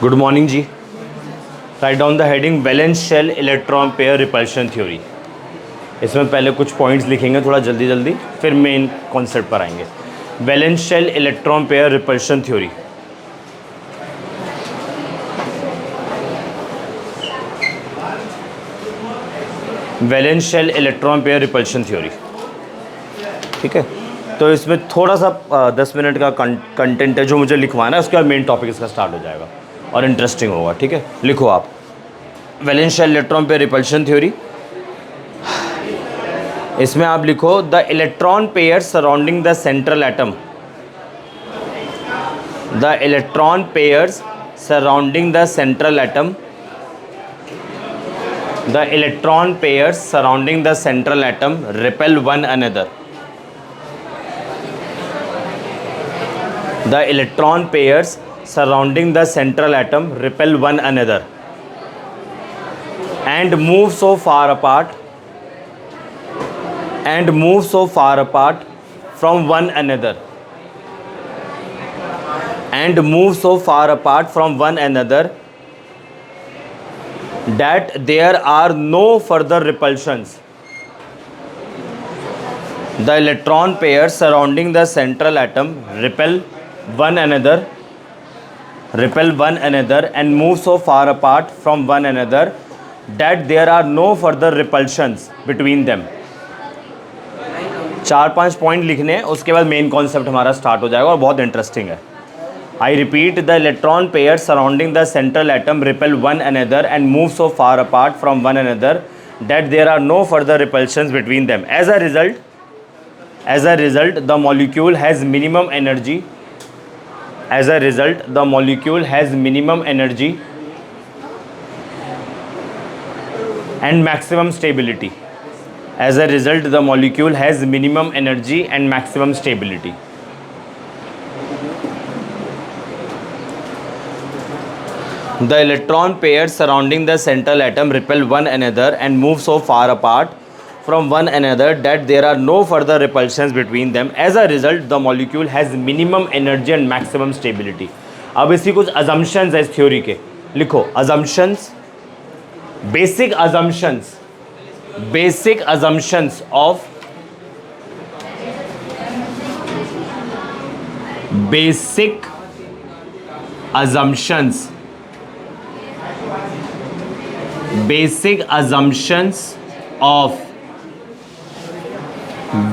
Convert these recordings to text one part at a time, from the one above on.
Good morning ji. Write down the heading valence shell electron pair repulsion theory. इसमें पहले कुछ points लिखेंगे थोड़ा जल्दी जल्दी, फिर मेन कॉन्सेप्ट पर आएंगे। Valence shell electron pair repulsion theory. Valence shell electron pair repulsion theory, ठीक है। तो इसमें थोड़ा सा 10 मिनट का कंटेंट है जो मुझे लिखवाना है, उसके बाद मेन टॉपिक इसका स्टार्ट हो जाएगा और इंटरेस्टिंग होगा, ठीक है। लिखो आप valence shell electron pair repulsion theory. इसमें आप लिखो the electron pair surrounding the central atom, the electron pairs surrounding the central atom, the electron pairs surrounding the central atom repel one another. The electron pairs surrounding the central atom repel one another and move so far apart from one another that there are no further repulsions. The electron pairs surrounding the central atom repel one another and move so far apart from one another that there are no further repulsions between them. 4-5 point लिखने हैं, उसके बाद main concept हमारा start हो जाएगा और बहुत interesting है। I repeat, the electron pairs surrounding the central atom repel one another and move so far apart from one another that there are no further repulsions between them. As a result, the molecule has minimum energy. As a result, the molecule has minimum energy and maximum stability. As a result, the molecule has minimum energy and maximum stability. The electron pairs surrounding the central atom repel one another and move so far apart from one another that there are no further repulsions between them. As a result, the molecule has minimum energy and maximum stability. अब इसकी कुछ assumptions है इस theory के, लिखो assumptions, basic assumptions of basic assumptions of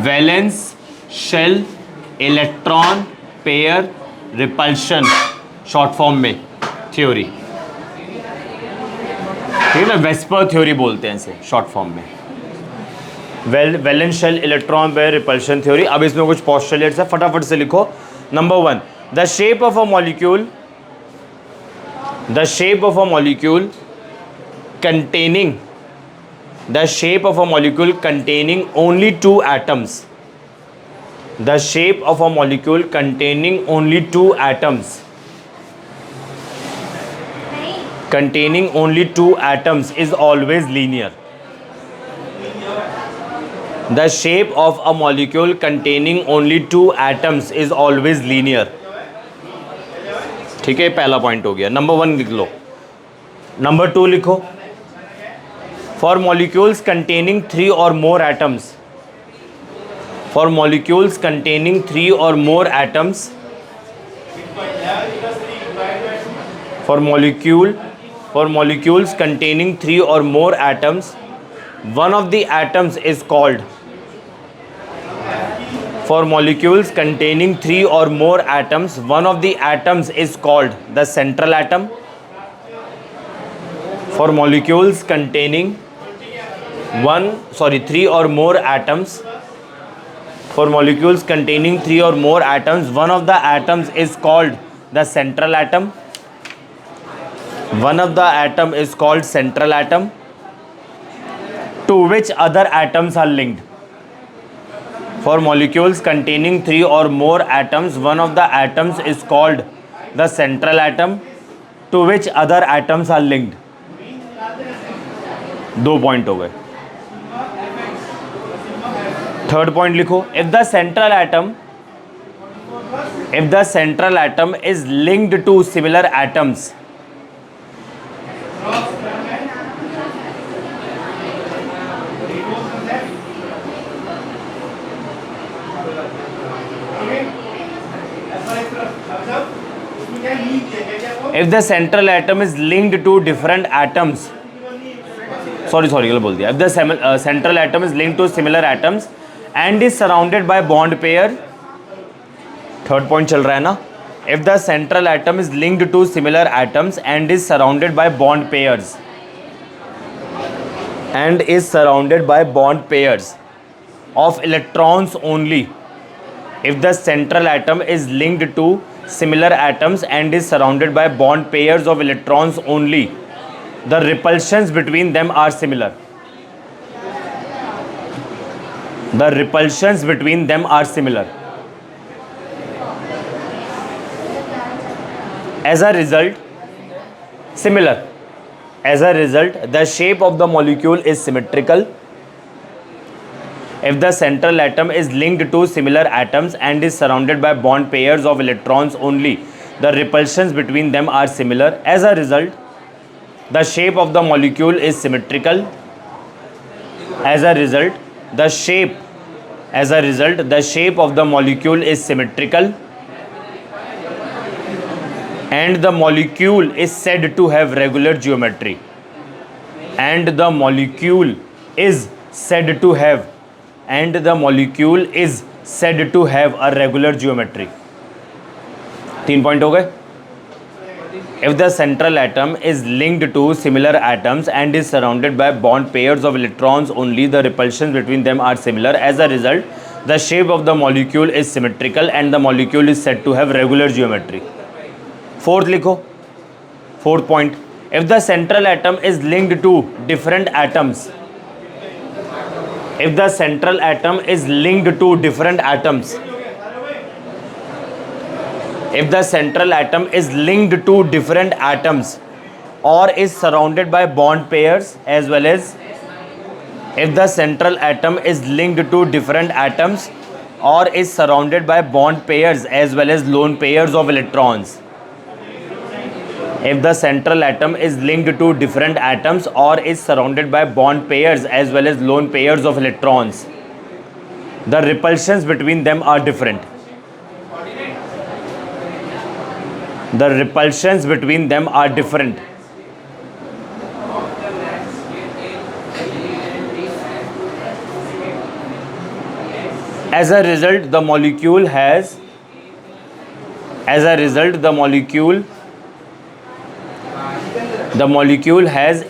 valence shell electron pair repulsion, short form में theory, ठीक है ना। वेस्पर थ्योरी बोलते हैं इसे शॉर्ट फॉर्म में, valence shell electron pair repulsion theory. अब इसमें कुछ पोस्टुलेट्स है, फटाफट से लिखो। Number 1, the shape of a molecule containing only two atoms. The shape of a molecule containing only two atoms is always linear. The shape of a molecule containing only two atoms is always linear. ठीक है, पहला point हो गया। Number 1 लिख लो। Number 2 लिखो, for molecules containing 3 or more atoms, for molecules containing 3 or more atoms, for molecules containing 3 or more atoms, one of the atoms is called, for molecules containing 3 or more atoms, one of the atoms is called the central atom. For molecules containing 3 or more atoms, for molecules containing 3 or more atoms, one of the atoms is called the central atom. One of the atom is called central atom, to which other atoms are linked. For molecules containing 3 or more atoms, one of the atoms is called the central atom, to which other atoms are linked. 2 point हो गए। Third point लिखो, if the central atom is linked to similar atoms, If the central atom is linked to different atoms, sorry गलत बोल दिया. If the central atom is linked to similar atoms and is surrounded by bond pair, third point चल रहा है ना. If the central atom is linked to similar atoms and is surrounded by bond pairs of electrons only. If the central atom is linked to similar atoms and is surrounded by bond pairs of electrons only, the repulsions between them are similar. The repulsions between them are similar. As a result, the shape of the molecule is symmetrical. If the central atom is linked to similar atoms and is surrounded by bond pairs of electrons only, the repulsions between them are similar. As a result, the shape of the molecule is symmetrical. As a result, the shape of the molecule is symmetrical, and the molecule is said to have regular geometry. And the molecule is said to have a regular geometry. 3 point हो गए. If the central atom is linked to similar atoms and is surrounded by bond pairs of electrons only, the repulsions between them are similar. As a result, the shape of the molecule is symmetrical and the molecule is said to have regular geometry. Fourth लिखो. Fourth point. If the central atom is linked to different atoms, if the central atom is linked to different atoms, if the central atom is linked to different atoms or is surrounded by bond pairs, as well as if the central atom is linked to different atoms or is surrounded by bond pairs as well as lone pairs of electrons. If the central atom is linked to different atoms or is surrounded by bond pairs as well as lone pairs of electrons, the repulsions between them are different. The repulsions between them are different. As a result, the molecule has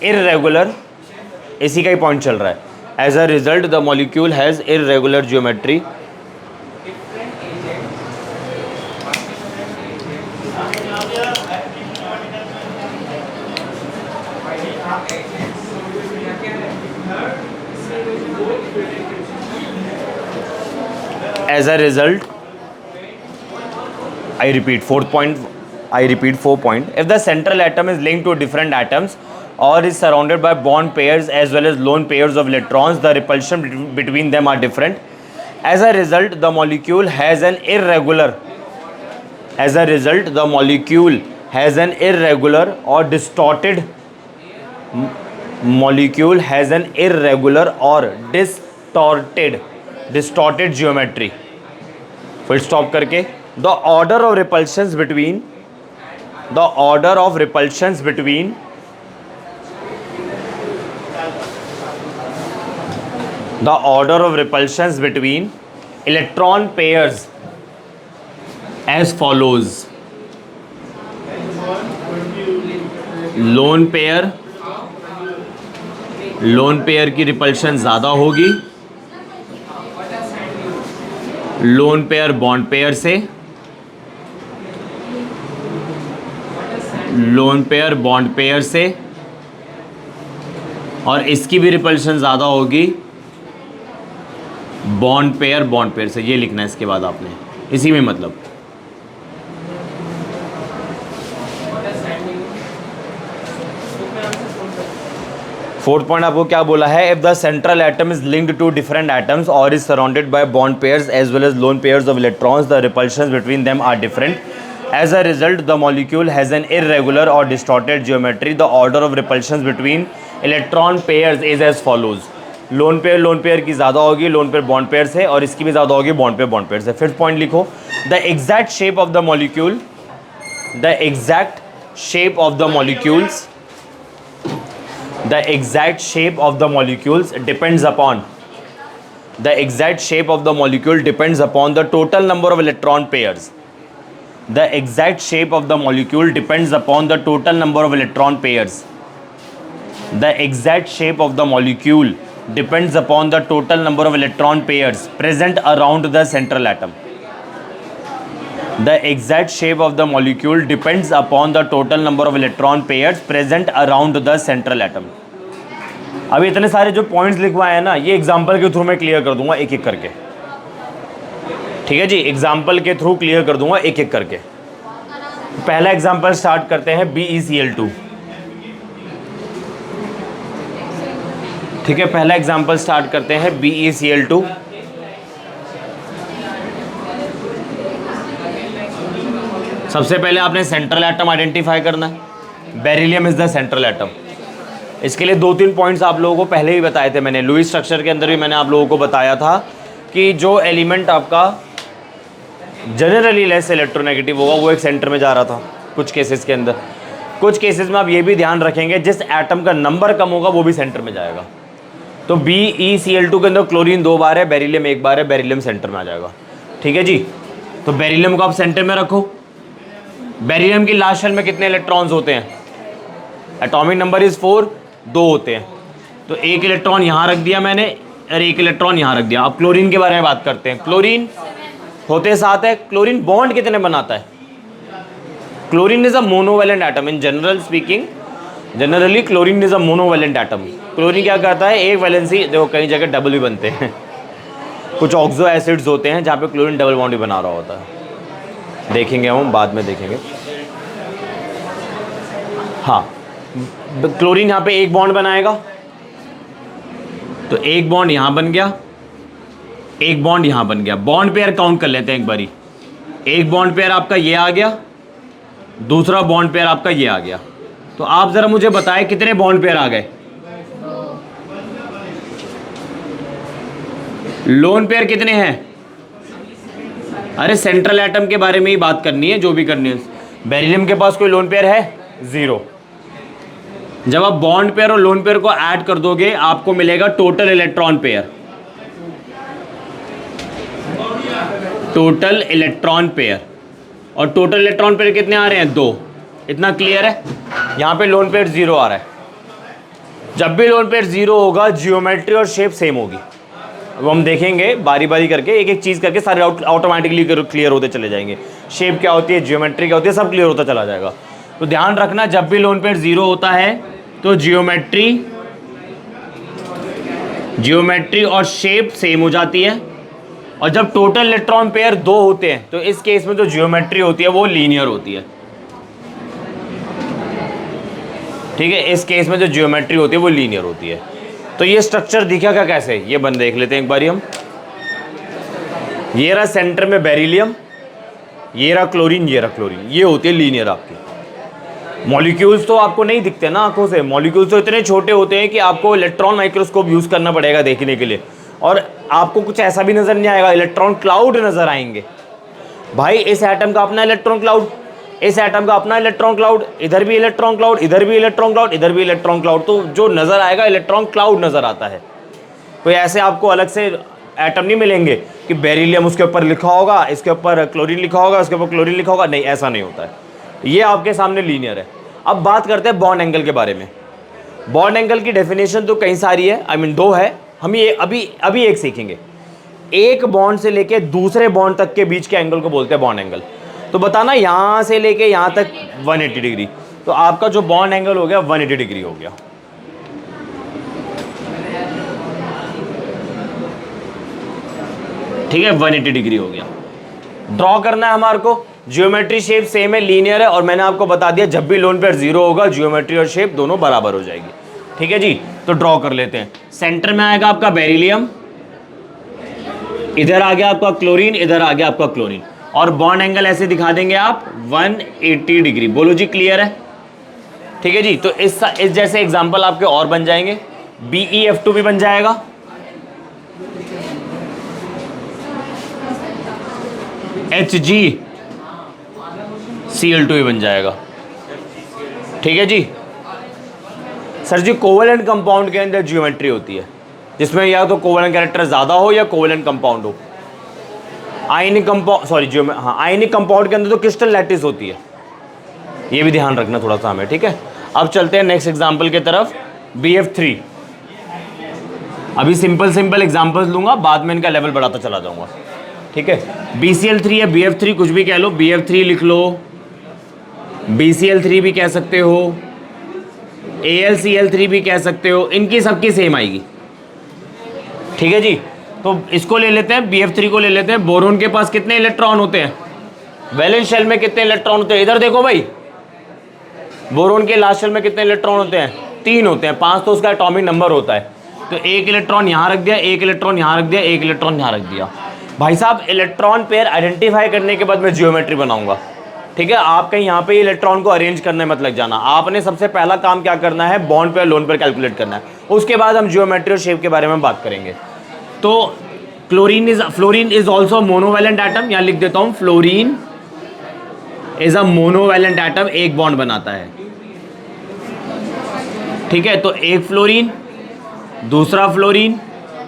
irregular, इसी का ही point चल रहा है. As a result, the molecule has irregular geometry. As a result, I repeat 4 point. If the central atom is linked to different atoms or is surrounded by bond pairs as well as lone pairs of electrons, the repulsion between them are different. As a result, the molecule has an irregular or distorted geometry. Full stop करके. The order of repulsions between electron pairs as follows. Lone pair की repulsion ज़्यादा होगी loan pair bond pair से, loan pair bond pair से, और इसकी भी repulsion ज़्यादा होगी बॉन्ड पेयर से. ये लिखना है इसके बाद आपने, इसी में मतलब. फोर्थ पॉइंट आपको क्या बोला है? If the central atom is linked to different atoms और is surrounded by bond pairs as well as lone pairs of electrons, the repulsions between them are different. As a result, the molecule has an irregular or distorted geometry. The order of repulsions between electron pairs is as follows. Lone pair की ज़्यादा होगी loan pair bond pair से, और इसकी भी ज़्यादा होगी bond pair से. फिफ्थ पॉइंट लिखो. The exact shape of the molecule the exact shape of the molecules, the exact shape of the molecules depends upon, the exact shape of the molecule depends upon the total number of electron pairs. The exact shape of the molecule depends upon the total number of electron pairs. The exact shape of the molecule depends upon the total number of electron pairs present around the central atom. The exact shape of the molecule depends upon the total number of electron pairs present around the central atom. अब इतने सारे जो points लिखवाए हैं ना, ये example के through मैं क्लियर कर दूंगा एक एक करके, ठीक है जी, एग्जांपल के थ्रू क्लियर कर दूंगा एक एक करके। पहला एग्जांपल स्टार्ट करते हैं BeCl2, ठीक है, पहला एग्जांपल स्टार्ट करते हैं BeCl2। सबसे पहले आपने सेंट्रल एटम आइडेंटिफाई करना है। Beryllium is the central atom. इसके लिए 2-3 पॉइंट्स आप लोगों को पहले ही बताए थे मैंने, लुईस स्ट्रक्चर के अंदर भी मैंने आप लोगों को बताया था कि जो एलिमेंट आपका जनरली लेस इलेक्ट्रोनेगेटिव होगा वो एक सेंटर में जा रहा था कुछ केसेस के अंदर। कुछ केसेस में आप ये भी ध्यान रखेंगे जिस एटम का नंबर कम होगा वो भी सेंटर में जाएगा। तो BeCl2 के अंदर क्लोरीन 2 बार है, बेरिलियम 1 बार है, बेरिलियम सेंटर में आ जाएगा, ठीक है जी। तो बेरिलियम को आप सेंटर में रखो। बेरिलियम की लास्ट शेल में कितने इलेक्ट्रॉन्स होते हैं? एटॉमिक नंबर इज 4, 2 होते हैं। तो एक इलेक्ट्रॉन यहाँ रख दिया मैंने और एक इलेक्ट्रॉन यहाँ रख दिया। अब क्लोरीन के बारे में बात करते हैं। क्लोरीन होते 7 है। क्लोरीन बॉन्ड कितने बनाता है? Chlorine is a monovalent atom. In general speaking, generally chlorine is a monovalent atom. Chlorine क्या करता है? एक वैलेंसी, देखो कई जगह डबल भी बनते हैं कुछ ऑक्सो एसिड्स होते हैं जहाँ पे क्लोरीन डबल बॉन्ड भी बना रहा होता है, देखेंगे हम बाद में देखेंगे। हाँ, क्लोरीन यहाँ पे एक बॉन्ड बनाएगा, तो एक बॉन्ड यहाँ बन गया, एक बॉन्ड यहाँ बन गया। बॉन्ड पेयर काउंट कर लेते हैं एक बारी। एक बॉन्ड पेयर आपका ये आ गया, दूसरा बॉन्ड पेयर आपका ये आ गया। तो आप जरा मुझे बताएं कितने बॉन्ड पेयर आ गए? लोन पेयर कितने हैं? अरे सेंट्रल एटम के बारे में ही बात करनी है, जो भी करनी है। बेरिलियम के पास कोई लोन पेयर है? 0। जब आप बॉन्ड पेयर और लोन पेयर को ऐड कर दोगे आपको मिलेगा total electron pair. Total electron pair, और टोटल इलेक्ट्रॉन पेयर कितने आ रहे हैं? 2। इतना क्लियर है? यहां पे लोन पेयर 0 आ रहा है। जब भी लोन पेयर 0 होगा जियोमेट्री और शेप सेम होगी। अब हम देखेंगे बारी बारी करके, एक एक चीज़ करके, सारे ऑटोमेटिकली क्लियर होते चले जाएंगे। शेप क्या होती है, जियोमेट्री क्या होती है, सब क्लियर होता चला जाएगा। तो ध्यान रखना, जब भी लोन पेयर 0 होता है तो जियोमेट्री और शेप सेम हो जाती है। और जब टोटल इलेक्ट्रॉन पेयर 2 होते हैं तो इस केस में जो जियोमेट्री होती है वो लीनियर होती है, ठीक है। इस केस में जो जियोमेट्री होती है वो लीनियर होती है। तो ये स्ट्रक्चर दिखा क्या कैसे, ये बन देख लेते हैं एक बारी हम। ये रहा सेंटर में बेरिलियम, ये रहा क्लोरीन, ये रहा क्लोरीन। ये होती है लीनियर आपकी। मॉलिक्यूल्स तो आपको नहीं दिखते ना आंखों से, मॉलिक्यूल्स तो इतने छोटे होते हैं कि आपको इलेक्ट्रॉन माइक्रोस्कोप यूज करना पड़ेगा देखने के लिए। और आपको कुछ ऐसा भी नजर नहीं आएगा, इलेक्ट्रॉन क्लाउड नजर आएंगे। भाई इस एटम का अपना इलेक्ट्रॉन क्लाउड, इस एटम का अपना इलेक्ट्रॉन क्लाउड, इधर भी इलेक्ट्रॉन क्लाउड, इधर भी इलेक्ट्रॉन क्लाउड, इधर भी इलेक्ट्रॉन क्लाउड। तो जो नजर आएगा इलेक्ट्रॉन क्लाउड नजर आता है। कोई ऐसे आपको अलग से एटम नहीं मिलेंगे कि बेरिलियम उसके ऊपर लिखा होगा, इसके ऊपर क्लोरीन लिखा होगा, उसके ऊपर क्लोरीन लिखा होगा, नहीं, ऐसा नहीं होता है। ये आपके सामने लीनियर है। अब बात करते हैं बॉन्ड एंगल के बारे में। बॉन्ड एंगल की डेफिनेशन तो कई सारी है, आई मीन 2 है। हम ये अभी एक सीखेंगे। एक बॉन्ड से लेके दूसरे बॉन्ड तक के बीच के एंगल को बोलते हैं बॉन्ड एंगल। तो बताना यहां से लेके यहां तक 180 डिग्री, तो आपका जो बॉन्ड एंगल हो गया 180 डिग्री हो गया। ठीक है, 180 डिग्री हो गया। ड्रॉ करना है हमारे को। जियोमेट्री शेप सेम है, लीनियर है, और मैंने आपको बता दिया जब भी लोन पेयर 0 होगा जियोमेट्री और शेप दोनों बराबर हो जाएगी। ठीक है जी, तो ड्रॉ कर लेते हैं। सेंटर में आएगा आपका बेरिलियम, इधर आ गया आपका क्लोरीन, इधर आ गया आपका क्लोरीन, और बॉन्ड एंगल ऐसे दिखा देंगे आप 180 डिग्री। बोलो जी, क्लियर है? ठीक है जी, तो इस जैसे एग्जांपल आपके और बन जाएंगे। BeF2 भी बन जाएगा, Hg Cl2 ही बन जाएगा। ठीक है जी। सर जी कोवेलेंट कंपाउंड के अंदर ज्योमेट्री होती है जिसमें या तो कोवेलेंट कैरेक्टर ज़्यादा हो या कोवेलेंट कंपाउंड हो। आयनिक कंपाउंड आयनिक कंपाउंड के अंदर तो क्रिस्टल लैटिस होती है, ये भी ध्यान रखना थोड़ा सा हमें। ठीक है, अब चलते हैं नेक्स्ट एग्जाम्पल की तरफ। BF3। अभी सिंपल एग्जाम्पल्स लूंगा, बाद में इनका लेवल बढ़ाता चला जाऊंगा। ठीक है, BCl3 या BF3 कुछ भी कह लो, BF3 लिख लो, BCl3 भी कह सकते हो, AlCl3 भी कह सकते हो, इनकी सबकी सेम आएगी। ठीक है जी, तो इसको ले लेते हैं, BF3 को ले लेते हैं। बोरोन के पास कितने इलेक्ट्रॉन होते हैं? वैलेंस शेल में कितने इलेक्ट्रॉन होते हैं? इधर देखो भाई, बोरोन के लास्ट शेल में कितने इलेक्ट्रॉन होते हैं? 3 होते हैं। 5 तो उसका एटॉमिक नंबर होता है, तो 1 इलेक्ट्रॉन यहाँ रख दिया, 1 इलेक्ट्रॉन यहाँ रख दिया, 1 इलेक्ट्रॉन यहाँ रख दिया। भाई साहब इलेक्ट्रॉन पेयर आइडेंटिफाई करने के बाद मैं जियोमेट्री बनाऊंगा। ठीक है, आप कहीं यहाँ पे इलेक्ट्रॉन को अरेंज करने मत लग जाना। आपने सबसे पहला काम क्या करना है? Bond pair lone pair calculate करना है, उसके बाद हम जियोमेट्री और शेप के बारे में बात करेंगे। तो fluorine is also monovalent atom, यहाँ लिख देता हूँ, fluorine is a monovalent atom, एक बॉन्ड बनाता है। ठीक है, तो एक फ्लोरीन, दूसरा फ्लोरीन,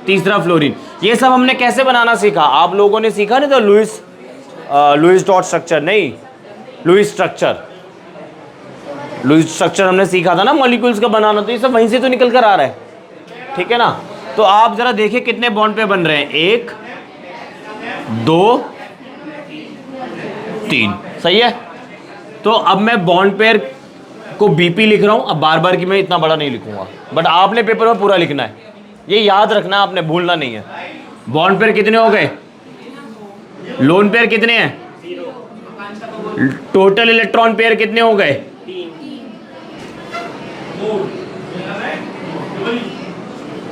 तीसरा फ्लोरीन। ये सब हमने कैसे बनाना सीखा? आप लोगों ने सीखा नहीं तो लुईस डॉट स्ट्रक्चर, नहीं लुईस स्ट्रक्चर हमने सीखा था ना मॉलिक्यूल्स का बनाना, तो ये सब वहीं से तो निकल कर आ रहा है। ठीक है ना, तो आप जरा देखिए कितने बॉन्ड पे बन रहे हैं, 1 2 3, सही है। तो अब मैं बॉन्ड पेयर को BP लिख रहा हूं, अब बार बार की मैं इतना बड़ा नहीं लिखूंगा, बट आपने पेपर में पूरा लिखना है, ये याद रखना है, आपने भूलना नहीं है। बॉन्ड पेयर कितने हो गए? लोन पेयर कितने हैं? टोटल इलेक्ट्रॉन पेयर कितने हो गए? 3।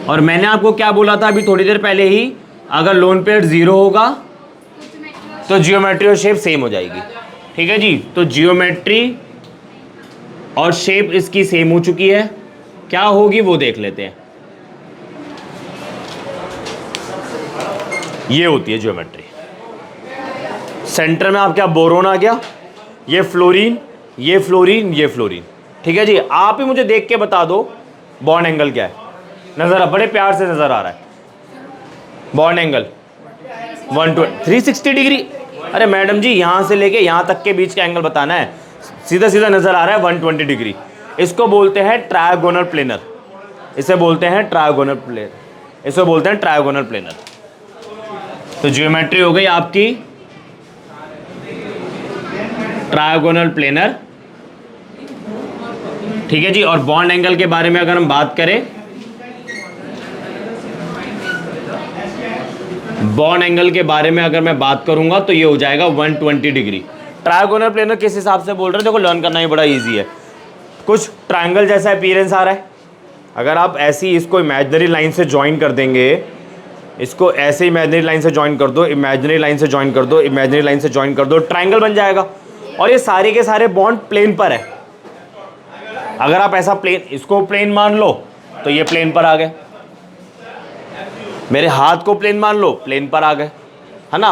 और मैंने आपको क्या बोला था अभी थोड़ी देर पहले ही, अगर लोन पेयर 0 होगा तो जियोमेट्री और शेप सेम हो जाएगी। ठीक है जी, तो जियोमेट्री और शेप इसकी सेम हो चुकी है, क्या होगी वो देख लेते हैं। ये होती है ज्योमेट्री। सेंटर में आपका बोरोन आ गया, ये फ्लोरीन, ये फ्लोरीन, ये फ्लोरीन। ठीक है जी, आप ही मुझे देख के बता दो बॉन्ड एंगल क्या है। नजर बड़े प्यार से नजर आ रहा है, बॉन्ड एंगल 360 डिग्री। अरे मैडम जी, यहां से लेके यहां तक के बीच का एंगल बताना है, सीधा सीधा नजर आ रहा है 120 डिग्री। इसको बोलते हैं ट्रायगोनल प्लेनर, इसे बोलते हैं ट्रायगोनल प्लेनर, इसे बोलते हैं ट्रायगोनल प्लेनर। तो ज्योमेट्री हो गई आपकी ट्रायगोनल प्लेनर। ठीक है जी, और बॉन्ड एंगल के बारे में अगर हम बात करें, बॉन्ड एंगल के बारे में अगर मैं बात करूंगा तो ये हो जाएगा 120 डिग्री। ट्रायगोनल प्लेनर किस हिसाब से बोल रहे हैं? देखो लर्न करना ही बड़ा इजी है। कुछ ट्रायंगल जैसा अपीयरेंस आ रहा है, अगर आप ऐसी इसको इमेजिनरी लाइन से ज्वाइन कर देंगे, इसको ऐसे इमेजिनरी लाइन से ज्वाइन कर दो, इमेजिनरी लाइन से ज्वाइन कर दो, इमेजिनरी लाइन से ज्वाइन कर दो, ट्रायंगल बन जाएगा। और ये सारे के सारे बॉन्ड प्लेन पर है। अगर आप ऐसा प्लेन, इसको प्लेन मान लो तो ये प्लेन पर आ गए, मेरे हाथ को प्लेन मान लो, प्लेन पर आ गए, है ना।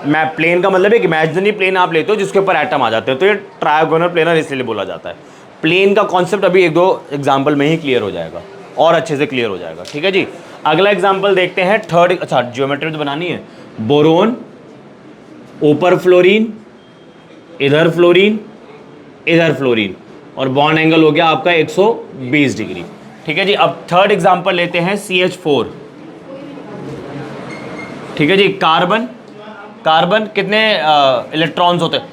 मैं प्लेन का मतलब एक इमेजिनरी प्लेन आप लेते हो जिसके ऊपर एटम आ जाते हैं, तो ये ट्रायगोनल प्लेनर इसलिए बोला जाता है। प्लेन का कॉन्सेप्ट अभी 1-2 एग्जाम्पल में ही क्लियर हो जाएगा और अच्छे से क्लियर हो जाएगा। ठीक है जी, अगला एग्जाम्पल देखते हैं, थर्ड। अच्छा, ज्योमेट्री तो बनानी है। बोरोन, ऊपर फ्लोरीन, इधर फ्लोरीन, इधर फ्लोरीन, और बॉन्ड एंगल हो गया आपका 120 डिग्री। ठीक है जी, अब थर्ड एग्जाम्पल लेते हैं, CH4। ठीक है जी, कार्बन, कार्बन कितने इलेक्ट्रॉन्स होते हैं?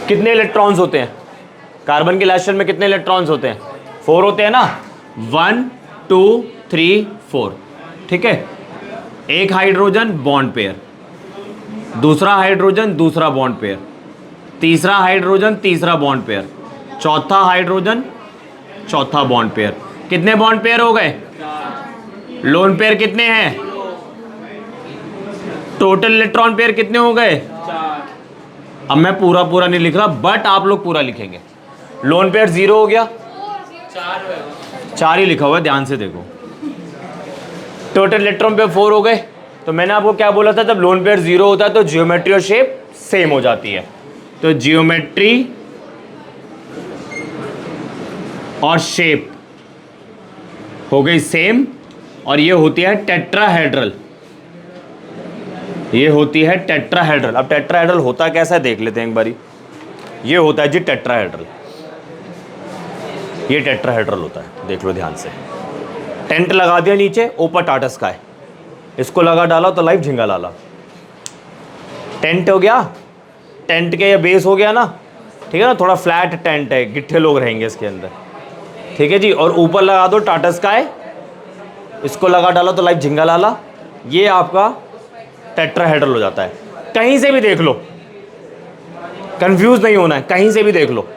कितने इलेक्ट्रॉन्स होते हैं कार्बन के लास्ट शेल में? कितने इलेक्ट्रॉन्स होते हैं? 4 होते हैं ना, 1 2 3 4। ठीक है, एक हाइड्रोजन बॉन्ड पेयर, दूसरा हाइड्रोजन दूसरा बॉन्ड पेयर, तीसरा हाइड्रोजन तीसरा बॉन्ड पेयर, चौथा हाइड्रोजन चौथा बॉन्ड पेयर। कितने बॉन्ड पेयर हो गए? लोन पेयर कितने हैं? टोटल इलेक्ट्रॉन पेयर कितने हो गए? 4। अब मैं पूरा पूरा नहीं लिख रहा, बट आप लोग पूरा लिखेंगे। लोन पेयर 0 हो गया, 4 ही लिखा हुआ है, ध्यान से देखो। टोटल इलेक्ट्रॉन पेयर 4 हो गए, तो मैंने आपको क्या बोला था, जब लोन पेयर 0 होता है तो जियोमेट्री और शेप सेम हो जाती है। तो जियोमेट्री और शेप हो गई सेम, और ये होती है टेट्राहेड्रल, ये होती है टेट्राहेड्रल। अब टेट्राहेड्रल होता कैसा है देख लेते हैं एक बारी। ये होता है जी टेट्राहेड्रल, ये टेट्राहेड्रल होता है, देख लो ध्यान से। टेंट लगा दिया नीचे, ऊपर टाटा स्काई, इसको लगा डाला तो लाइव झिंगा लाला। टेंट हो गया, टेंट के ये बेस हो गया ना, ठीक है ना, थोड़ा फ्लैट टेंट है, गिट्ठे लोग रहेंगे इसके अंदर, ठीक है जी। और ऊपर लगा दो टाटा स्काई, इसको लगा डाला तो लाइव झिंगा लाला, ये आपका टेट्राहेड्रल हो जाता है। कहीं से भी देख लो, कंफ्यूज नहीं होना है, कहीं से भी देख लो,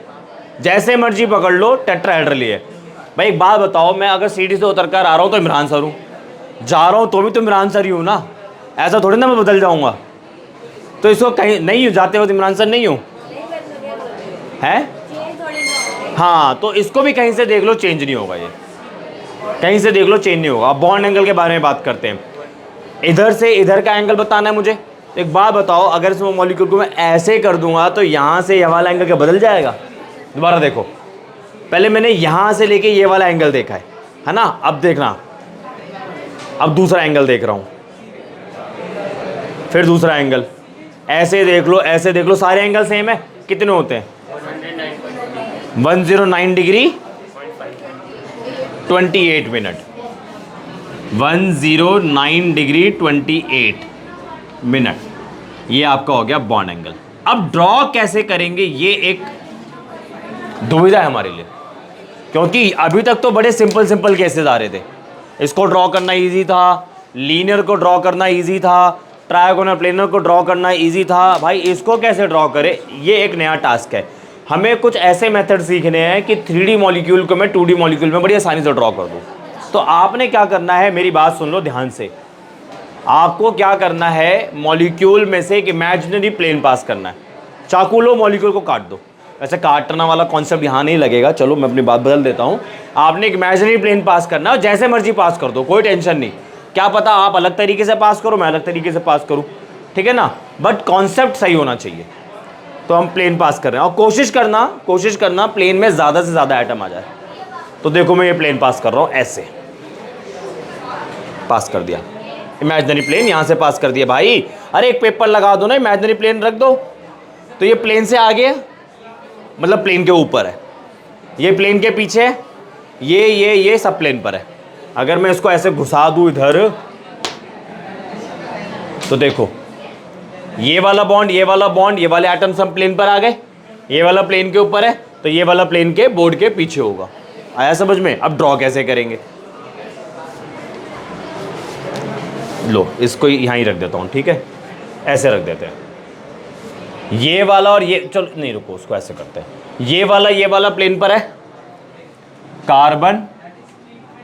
जैसे मर्जी पकड़ लो, टेट्राहेड्रल ही है। भाई एक बात बताओ, मैं अगर सीढ़ी से उतर कर आ रहा हूँ तो इमरान सर हूँ, जा रहा हूँ तो भी तो इमरान सर ही हूँ ना, ऐसा थोड़ी ना मैं बदल जाऊँगा। तो इसको कहीं नहीं जाते हो तो इमरान सर नहीं हूँ है, हाँ, तो इसको भी कहीं से देख लो चेंज नहीं होगा, ये कहीं से देख लो चेंज नहीं होगा। अब बॉन्ड एंगल के बारे में बात करते हैं, इधर से इधर का एंगल बताना है मुझे। तो एक बात बताओ, अगर इस मॉलिक्यूल को मैं ऐसे कर दूंगा तो यहाँ से ये वाला एंगल क्या बदल जाएगा? दोबारा देखो, पहले मैंने यहाँ से लेके ये वाला एंगल देखा है ना, अब देखना, अब दूसरा एंगल देख रहा हूँ, फिर दूसरा एंगल, ऐसे देख लो, ऐसे देख लो, सारे एंगल सेम है। कितने होते हैं? 109 डिग्री 28 मिनट, 109 डिग्री 28 मिनट, ये आपका हो गया बॉन्ड एंगल। अब ड्रॉ कैसे करेंगे, ये एक दुविधा है हमारे लिए, क्योंकि अभी तक तो बड़े सिंपल सिंपल केसेस आ रहे थे। इसको ड्रॉ करना इजी था, लीनियर को ड्रॉ करना इजी था, ट्रायगोनल प्लेनर को ड्रॉ करना इजी था। भाई इसको कैसे ड्रॉ करें, ये एक नया टास्क है। हमें कुछ ऐसे मेथड सीखने हैं कि 3D मॉलिक्यूल को मैं 2D मॉलिक्यूल में बड़ी आसानी से ड्रॉ कर दूँ। तो आपने क्या करना है, मेरी बात सुन लो ध्यान से, आपको क्या करना है, मॉलिक्यूल में से एक इमेजिनरी प्लेन पास करना है। चाकू लो, मॉलिक्यूल को काट दो। वैसे काटना वाला कॉन्सेप्ट यहाँ नहीं लगेगा, चलो मैं अपनी बात बदल देता हूँ। आपने एक इमेजिनरी प्लेन पास करना है, जैसे मर्जी पास कर दो, कोई टेंशन नहीं। क्या पता आप अलग तरीके से पास करो, मैं अलग तरीके से पास करूँ, ठीक है ना, बट कॉन्सेप्ट सही होना चाहिए। तो हम प्लेन पास कर रहे हैं, और कोशिश करना प्लेन में ज़्यादा से ज़्यादा आइटम आ जाए। तो देखो मैं ये प्लेन पास कर रहा हूँ, ऐसे पास कर दिया, इमेजिनरी प्लेन यहाँ से पास कर दिया। भाई अरे एक पेपर लगा दो ना, इमेजिनरी प्लेन रख दो, तो ये प्लेन से आगे मतलब प्लेन के ऊपर है, ये प्लेन के पीछे है, ये सब प्लेन पर है। अगर मैं इसको ऐसे घुसा दूँ इधर, तो देखो ये वाला बॉन्ड, ये वाला बॉन्ड, ये वाले एटम्स हम प्लेन पर आ गए, ये वाला प्लेन के ऊपर है, तो ये वाला प्लेन के बोर्ड के पीछे होगा। आया समझ में? अब ड्रॉ कैसे करेंगे, लो इसको यहाँ ही रख देता हूँ, ठीक है, ऐसे रख देते हैं, ये वाला और ये, चलो नहीं रुको, उसको ऐसे करते हैं, ये वाला प्लेन पर है, कार्बन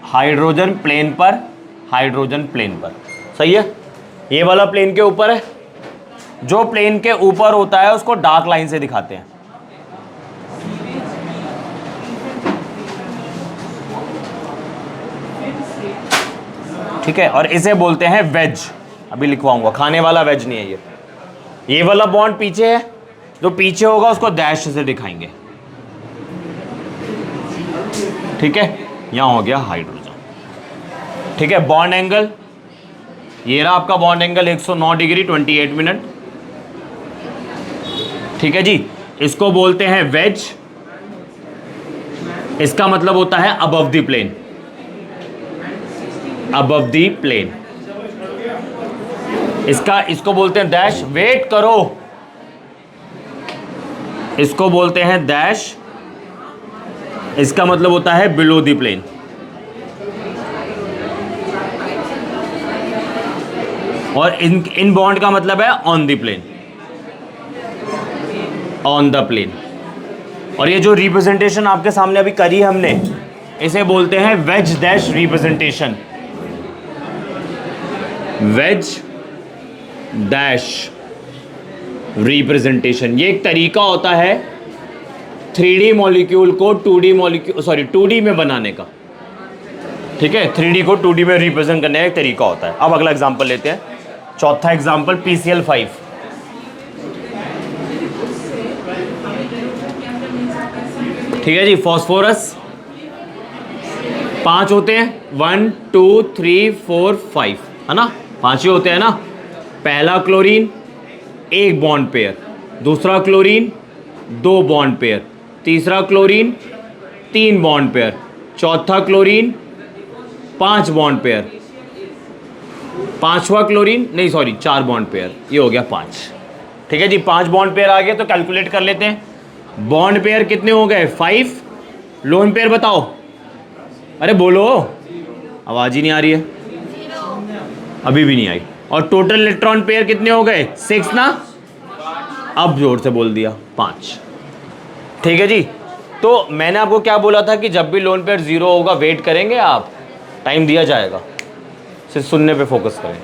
हाइड्रोजन प्लेन पर, हाइड्रोजन प्लेन पर, सही है। ये वाला प्लेन के ऊपर है, जो प्लेन के ऊपर होता है उसको डार्क लाइन से दिखाते हैं, ठीक है, और इसे बोलते हैं वेज। अभी लिखवाऊंगा, खाने वाला वेज नहीं है ये वाला बॉन्ड पीछे है, जो पीछे होगा उसको डैश से दिखाएंगे, ठीक है। यहां हो गया हाइड्रोजन, ठीक है। बॉन्ड एंगल, ये रहा आपका बॉन्ड एंगल 109 डिग्री 28 मिनट, ठीक है जी। इसको बोलते हैं वेज, इसका मतलब होता है above the plane, above the plane. इसको बोलते हैं डैश, वेट करो, इसको बोलते हैं डैश, इसका मतलब होता है बिलो द प्लेन। और इन बॉन्ड का मतलब है on the plane, on the plane. और ये जो रिप्रेजेंटेशन आपके सामने अभी करी हमने, इसे बोलते हैं veg dash representation, veg dash representation. ये एक तरीका होता है 3D मॉलिक्यूल को 2D में बनाने का, ठीक है। 3D को 2D में रिप्रेजेंट करने का एक तरीका होता है। अब अगला एग्जांपल लेते हैं, चौथा एग्जाम्पल PCl5। ठीक है जी, फॉस्फोरस 5 होते हैं, 1 2 3 4 5, है ना, 5 ही होते हैं ना। पहला क्लोरीन 1 बॉन्ड पेयर, दूसरा क्लोरीन 2 बॉन्ड पेयर, तीसरा क्लोरीन 3 बॉन्ड पेयर, चौथा क्लोरीन 5 बॉन्ड पेयर, पांचवा क्लोरीन नहीं सॉरी 4 बॉन्ड पेयर, ये हो गया 5। ठीक है जी, 5 बॉन्ड पेयर आ गए तो कैलकुलेट कर लेते हैं। बॉन्ड पेयर कितने हो गए? 5। लोन पेयर बताओ, अरे बोलो, आवाज ही नहीं आ रही है, अभी भी नहीं आई। और टोटल इलेक्ट्रॉन पेयर कितने हो गए? 6 ना, अब जोर से बोल दिया 5। ठीक है जी, तो मैंने आपको क्या बोला था कि जब भी लोन पेयर 0 होगा वेट करेंगे आप, टाइम दिया जाएगा, सिर्फ सुनने पे फोकस करें।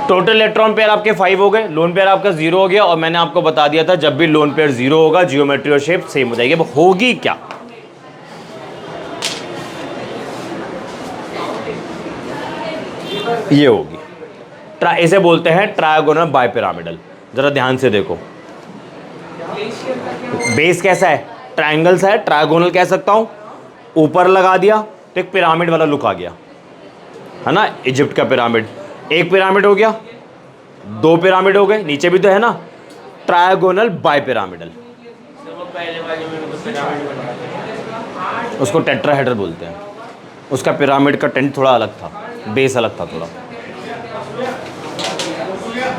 टोटल इलेक्ट्रॉन पेयर आपके 5 हो गए, लोन पेयर आपका 0 हो गया, और मैंने आपको बता दिया था जब भी लोन पेयर 0 होगा जियोमेट्री और शेप सेम हो जाएगी। अब होगी क्या? ये होगी इसे बोलते हैं ट्रायगोनल बाइपिरामिडल। जरा ध्यान से देखो, बेस कैसा है? ट्रायंगल्स है, ट्रायगोनल कह सकता हूं। ऊपर लगा दिया तो एक पिरामिड वाला लुक आ गया, है ना, इजिप्ट का पिरामिड। एक पिरामिड हो गया, 2 पिरामिड हो गए, नीचे भी तो है ना, ट्रायगोनल बाइपिरामिडल। उसको टेट्राहेड्रल बोलते हैं। उसका पिरामिड का टेंट थोड़ा अलग था, बेस अलग था थोड़ा।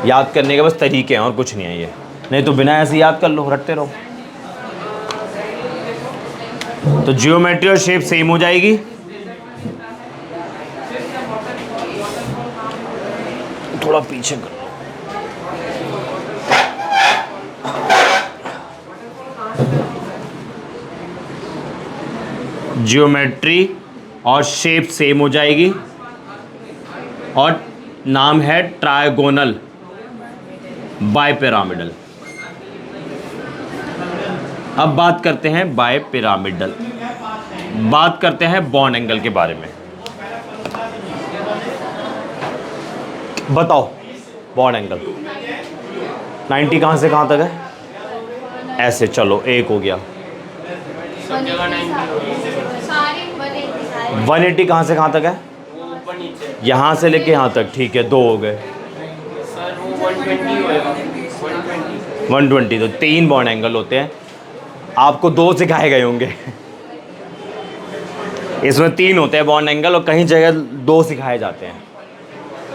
याद करने के बस तरीके हैं और कुछ नहीं है ये, नहीं तो बिना ऐसे याद कर लो, रटते रहो। तो जियोमेट्री और शेप सेम हो जाएगी। थोड़ा पीछे कर, जियोमेट्री और शेप सेम हो जाएगी, और नाम है ट्रायगोनल बाइपिरामिडल। अब बात करते हैं बाइपिरामिडल, बात करते हैं बॉन्ड एंगल के बारे में। बताओ बॉन्ड एंगल 90 कहां से कहां तक है? ऐसे चलो, एक हो गया। 180 कहां से कहां तक है? यहां से लेके यहां तक, ठीक है, 2 हो गए। 120, तो 3 बॉन्ड एंगल होते हैं। आपको 2 सिखाए गए होंगे इसमें 3 होते हैं बॉन्ड एंगल, और कहीं जगह 2 सिखाए जाते हैं।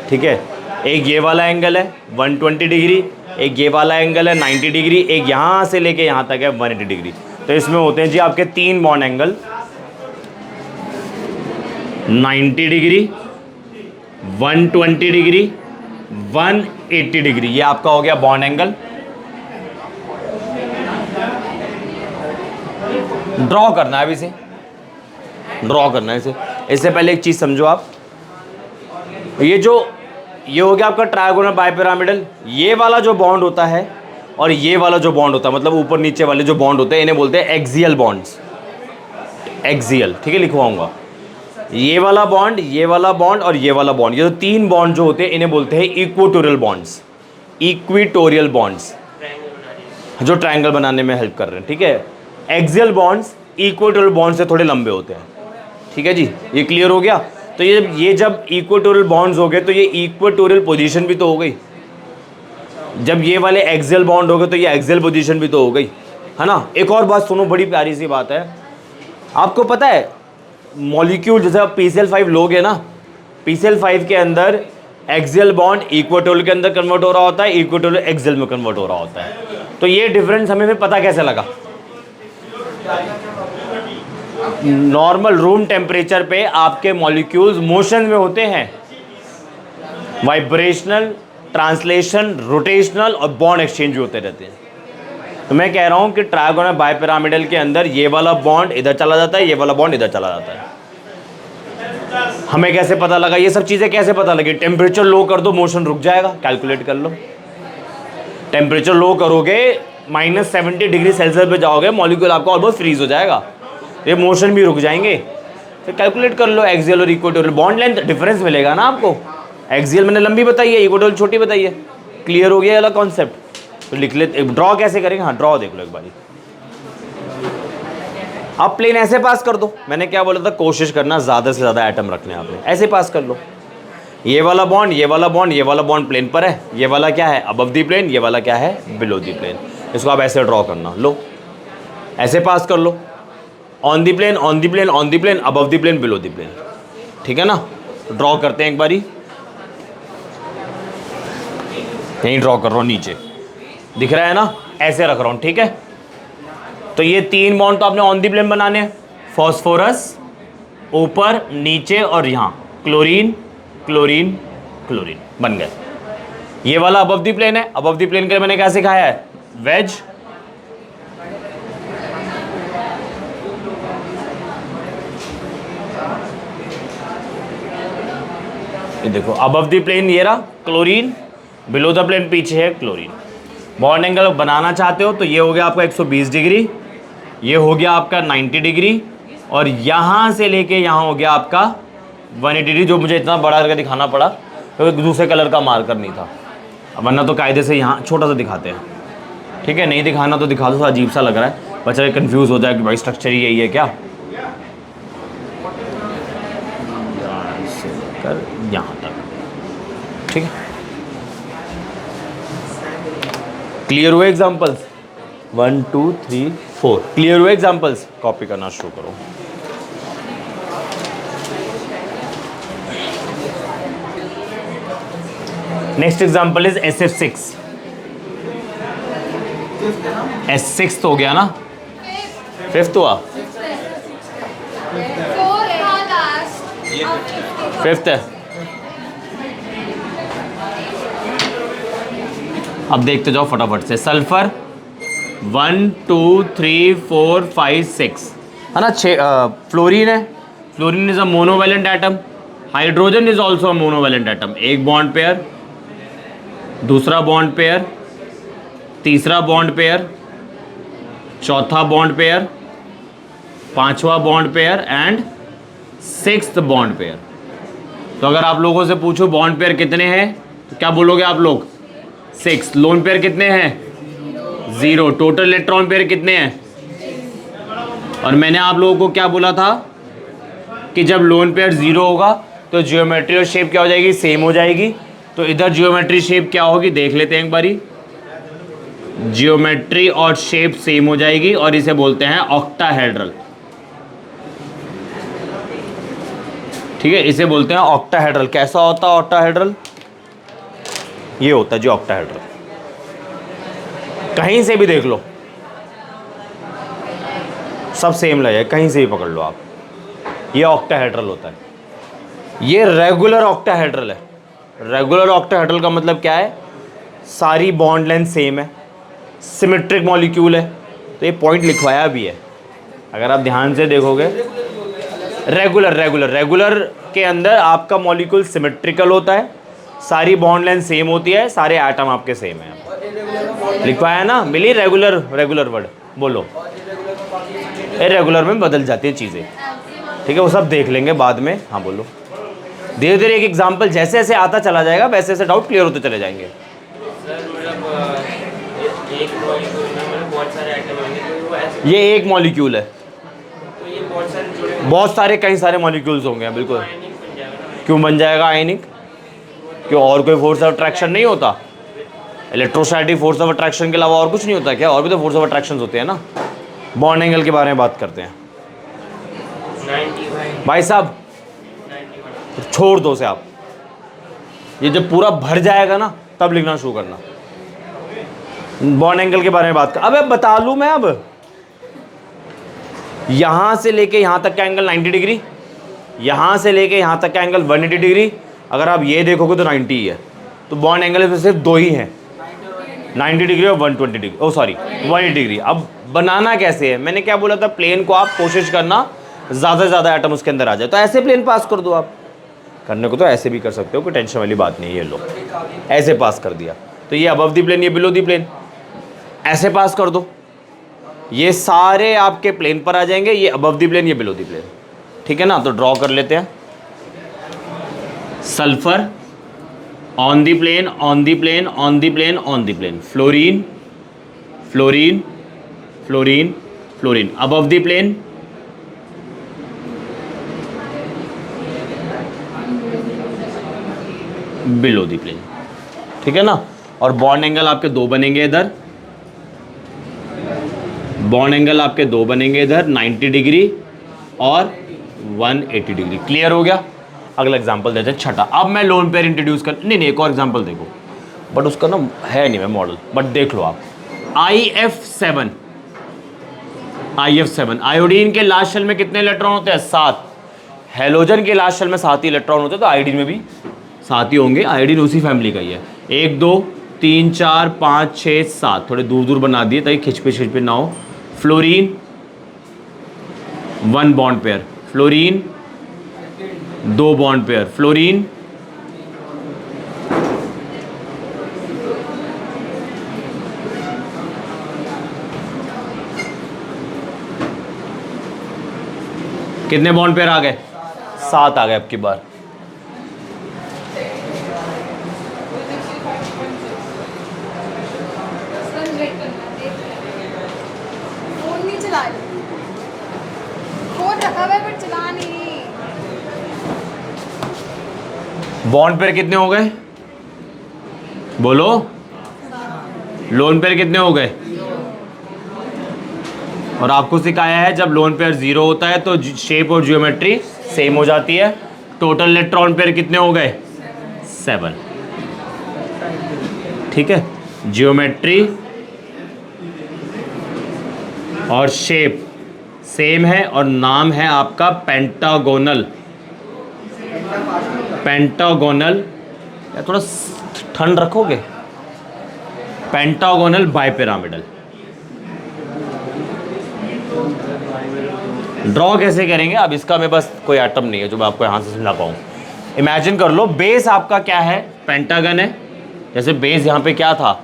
ठीक है, एक ये वाला एंगल है 120 डिग्री, एक ये वाला एंगल है 90 डिग्री, एक यहाँ से लेके यहाँ तक है 180 डिग्री। तो इसमें होते हैं जी आपके 3 bond angle, 90 degree, 120 degree, 180 degree. ये आपका हो गया बॉन्ड एंगल। ड्रॉ करना है, अभी से ड्रॉ करना है इसे। इससे पहले एक चीज़ समझो आप, ये हो गया आपका ट्रायगोनल बाइपिरामिडल। ये वाला जो बॉन्ड होता है और ये वाला जो बॉन्ड होता है, मतलब ऊपर नीचे वाले जो बॉन्ड होते हैं, इन्हें बोलते हैं एक्सियल बॉन्ड्स। एक्सियल, ठीक है, लिखवाऊंगा। ये वाला बॉन्ड, ये वाला बॉन्ड और ये वाला बॉन्ड, ये जो 3 बॉन्ड जो होते हैं इन्हें बोलते हैं इक्वेटोरियल बॉन्ड्स। इक्वेटोरियल बॉन्ड्स जो ट्रायंगल बनाने में हेल्प कर रहे हैं। ठीक है, एक्सियल बॉन्ड्स इक्वेटोरियल बॉन्ड से थोड़े लंबे होते हैं। ठीक है जी, ये क्लियर हो गया। तो ये जब इक्वेटोरियल बॉन्ड्स हो गए तो ये इक्वेटोरियल पोजीशन भी तो हो गई। जब ये वाले एक्सियल बॉन्ड हो गए तो ये एक्सियल पोजीशन भी तो हो गई, है ना। एक और बात सुनो, बड़ी प्यारी सी बात है। आपको पता है मॉलिक्यूल जैसे आप PCl5 लोगे ना, PCl5 के अंदर एक्सियल बॉन्ड इक्वेटोरियल के अंदर कन्वर्ट हो रहा होता है, इक्वेटोरियल एक्सियल में कन्वर्ट हो रहा होता है। तो ये डिफरेंस हमें पता कैसे लगा? नॉर्मल रूम टेम्परेचर पे आपके मॉलिक्यूल्स मोशन में होते हैं, वाइब्रेशनल, ट्रांसलेशन, रोटेशनल और बॉन्ड एक्सचेंज होते रहते हैं। तो मैं कह रहा हूं कि ट्रायगोनल बाइपिरामिडल के अंदर ये वाला बॉन्ड इधर चला जाता है, ये वाला बॉन्ड इधर चला जाता है। हमें कैसे पता लगा? ये सब चीज़ें कैसे पता लगी? टेम्परेचर लो कर दो, मोशन रुक जाएगा, कैलकुलेट कर लो। टेम्परेचर लो करोगे, -70 डिग्री सेल्सियस पे जाओगे, मॉलिक्यूल आपका ऑलमोस्ट फ्रीज हो जाएगा, ये मोशन भी रुक जाएंगे। तो कैलकुलेट कर लो एक्सियल और इक्वेटोरियल बॉन्ड लेंथ, डिफरेंस मिलेगा ना आपको। एक्सियल मैंने लंबी बताई है, इक्वेटोरियल छोटी बताई है। क्लियर हो गया वाला कॉन्सेप्ट? तो लिख लेते, ड्रॉ कैसे करेंगे, हाँ ड्रॉ देख लो एक बारी। अब प्लेन ऐसे पास कर दो, मैंने क्या बोला था, कोशिश करना ज़्यादा से ज़्यादा एटम रखने आपने, ऐसे पास कर लो। ये वाला बॉन्ड, ये वाला बॉन्ड, ये वाला बॉन्ड प्लेन पर है, ये वाला क्या है अबव दी प्लेन, ये वाला क्या है बिलो दी प्लेन। इसको आप ऐसे ड्रॉ करना, लो ऐसे पास कर लो, on the plane, on the plane, on the plane, above the plane, below the plane, ठीक है ना। ड्रॉ करते हैं एक बारी, यहीं ड्रॉ कर रहा हूँ, नीचे दिख रहा है ना, ऐसे रख रहा हूँ, ठीक है। तो ये 3 बॉन्ड तो आपने ऑन दी प्लेन बनाने हैं, फॉस्फोरस ऊपर नीचे और यहाँ क्लोरीन क्लोरीन क्लोरीन बन गए। ये वाला अबव दी प्लेन है, अबव दी प्लेन के लिए मैंने क्या सिखाया है, वेज। ये देखो अबव दी प्लेन ये रहा क्लोरीन, बिलो द प्लेन पीछे है क्लोरीन। बॉन्ड एंगल बनाना चाहते हो तो ये हो गया आपका 120 डिग्री, ये हो गया आपका 90 डिग्री, और यहाँ से लेके यहाँ हो गया आपका 180 डिग्री, जो मुझे इतना बड़ा करके दिखाना पड़ा क्योंकि तो दूसरे कलर का मार्कर नहीं था, वरना तो कायदे से यहाँ छोटा सा दिखाते हैं, ठीक है। नहीं दिखाना तो दिखा दो, अजीब सा लग रहा है, बच्चा कंफ्यूज हो जाए कि भाई स्ट्रक्चर ही यही है क्या। यहाँ से लेकर यहाँ तक, ठीक है। क्लियर हुए एग्जाम्पल्स? 1 2 3 4 क्लियर हुए एग्जाम्पल्स? कॉपी करना शुरू करो। Next example is SF6। S6 तो हो गया ना, 5th हुआ, 5th है। अब देखते जाओ फटाफट से, सल्फर 1 2 3 4 5 6 है ना, 6। फ्लोरीन है, fluorine is a monovalent atom, hydrogen is also a monovalent atom. एक बॉन्ड पेयर, दूसरा बॉन्ड पेयर, तीसरा बॉन्ड पेयर, चौथा बॉन्ड पेयर, पांचवा bond pair and 6th bond pair. तो अगर आप लोगों से पूछो बॉन्ड पेयर कितने हैं तो क्या बोलोगे आप लोग? 6। लोन पेयर कितने हैं? 0। टोटल इलेक्ट्रॉन पेयर कितने हैं? और मैंने आप लोगों को क्या बोला था कि जब लोन पेयर 0 होगा तो जियोमेट्री और शेप क्या हो जाएगी? सेम हो जाएगी। तो इधर जियोमेट्री शेप क्या होगी देख लेते हैं एक बारी। जियोमेट्री और शेप सेम हो जाएगी और इसे बोलते हैं ऑक्टाहेड्रल। ठीक है, इसे बोलते हैं ऑक्टाहेड्रल। कैसा होता है ऑक्टाहेड्रल? ये होता है जी ऑक्टाहेड्रल। कहीं से भी देख लो सब सेम लगे, कहीं से भी पकड़ लो आप, ये ऑक्टाहेड्रल होता है। ये रेगुलर ऑक्टाहेड्रल है। रेगुलर ऑक्टाहेड्रल का मतलब क्या है? सारी बॉन्ड लेंथ सेम है, सिमेट्रिक मॉलिक्यूल है। तो ये पॉइंट लिखवाया भी है, अगर आप ध्यान से देखोगे। रेगुलर के अंदर आपका मॉलिक्यूल सिमेट्रिकल होता है, सारी बॉन्ड लेंथ सेम होती है, सारे एटम आपके सेम है। लिखवाया ना, मिली रेगुलर वर्ड बोलो। इरेगुलर में बदल जाती है चीज़ें, ठीक है, वो सब देख लेंगे बाद में। हाँ बोलो। धीरे धीरे एक एग्जाम्पल जैसे जैसे आता चला जाएगा वैसे वैसे डाउट क्लियर होते चले जाएंगे। ये एक मॉलिक्यूल है, बहुत सारे कई सारे मॉलिक्यूल्स होंगे। बिल्कुल। क्यों बन जाएगा आयनिक? क्यों और कोई फोर्स ऑफ अट्रैक्शन नहीं होता? इलेक्ट्रोस्टैटिक फोर्स ऑफ अट्रैक्शन के अलावा और कुछ नहीं होता क्या? और भी तो फोर्स ऑफ अट्रैक्शन होते हैं ना। बॉन्ड एंगल के बारे में बात करते हैं भाई साहब। छोड़ दो से आप, ये जब पूरा भर जाएगा ना तब लिखना शुरू करना। बॉन्ड एंगल के बारे में बात कर। अबे बता लूं मैं, अब यहां से लेके यहां तक का एंगल 90 डिग्री, यहां से लेके यहां तक का एंगल 180 डिग्री। अगर आप ये देखोगे तो 90 ही है। तो बॉन्ड एंगल में सिर्फ दो ही हैं, 90 डिग्री और 120 डिग्री, ओ सॉरी 180 डिग्री। अब बनाना कैसे है? मैंने क्या बोला था, प्लेन को आप कोशिश करना ज़्यादा से ज़्यादा एटम उसके अंदर आ जाए। तो ऐसे प्लेन पास कर दो आप। करने को तो ऐसे भी कर सकते हो, कोई टेंशन वाली बात नहीं है। ये लो ऐसे पास कर दिया तो ये अबव दी प्लेन, ये बिलो दी प्लेन। ऐसे पास कर दो, ये सारे आपके प्लेन पर आ जाएंगे। ये अबव दी प्लेन, ये बिलो दी प्लेन, ठीक है ना। तो ड्रॉ कर लेते हैं। Sulphur on the plane, on the plane, on the plane, on the plane, fluorine, fluorine, fluorine, fluorine, above the plane, below the plane. ठीक है ना। और बॉन्ड एंगल आपके दो बनेंगे इधर, बॉन्ड एंगल आपके दो बनेंगे इधर, 90 डिग्री और 180 डिग्री। क्लियर हो गया। अगला एग्जांपल देते हैं छठा। अब मैं लोन पेयर इंट्रोड्यूस कर, नहीं एक और एग्जांपल देखो, बट उसका ना है नहीं मैं मॉडल, बट देख लो आप। IF7, IF7 आयोडीन के लास्ट शेल में कितने इलेक्ट्रॉन होते हैं? 7। हेलोजन के लास्ट शेल में 7 ही इलेक्ट्रॉन होते हैं, तो आयोडीन में भी 7 ही होंगे। आयोडीन उसी फैमिली का ही है। 1 2 3 4 5 6 7, थोड़े दूर दूर बना दिए ताकि खिंच पे ना हो। Fluorine 1 bond pair, fluorine 2 bond pair, fluorine कितने बॉन्ड पेयर आ गए? 7 आ गए अब की बार। बॉन्ड पेयर कितने हो गए? बोलो। लोन पेयर कितने हो गए? और आपको सिखाया है जब लोन पेयर 0 होता है तो शेप और ज्योमेट्री सेम हो जाती है। टोटल इलेक्ट्रॉन पेयर कितने हो गए? 7। ठीक है। ज्योमेट्री और शेप सेम है और नाम है आपका पेंटागोनल। पेंटागोनल, या थोड़ा ठंड रखोगे? Pentagonal bipyramidal. ड्रॉ कैसे करेंगे अब इसका मैं बस कोई आइटम नहीं है जो मैं आपको यहां से समझा पाऊँ। इमेजिन कर लो बेस आपका क्या है? पेंटागन है। जैसे बेस यहाँ पे क्या था?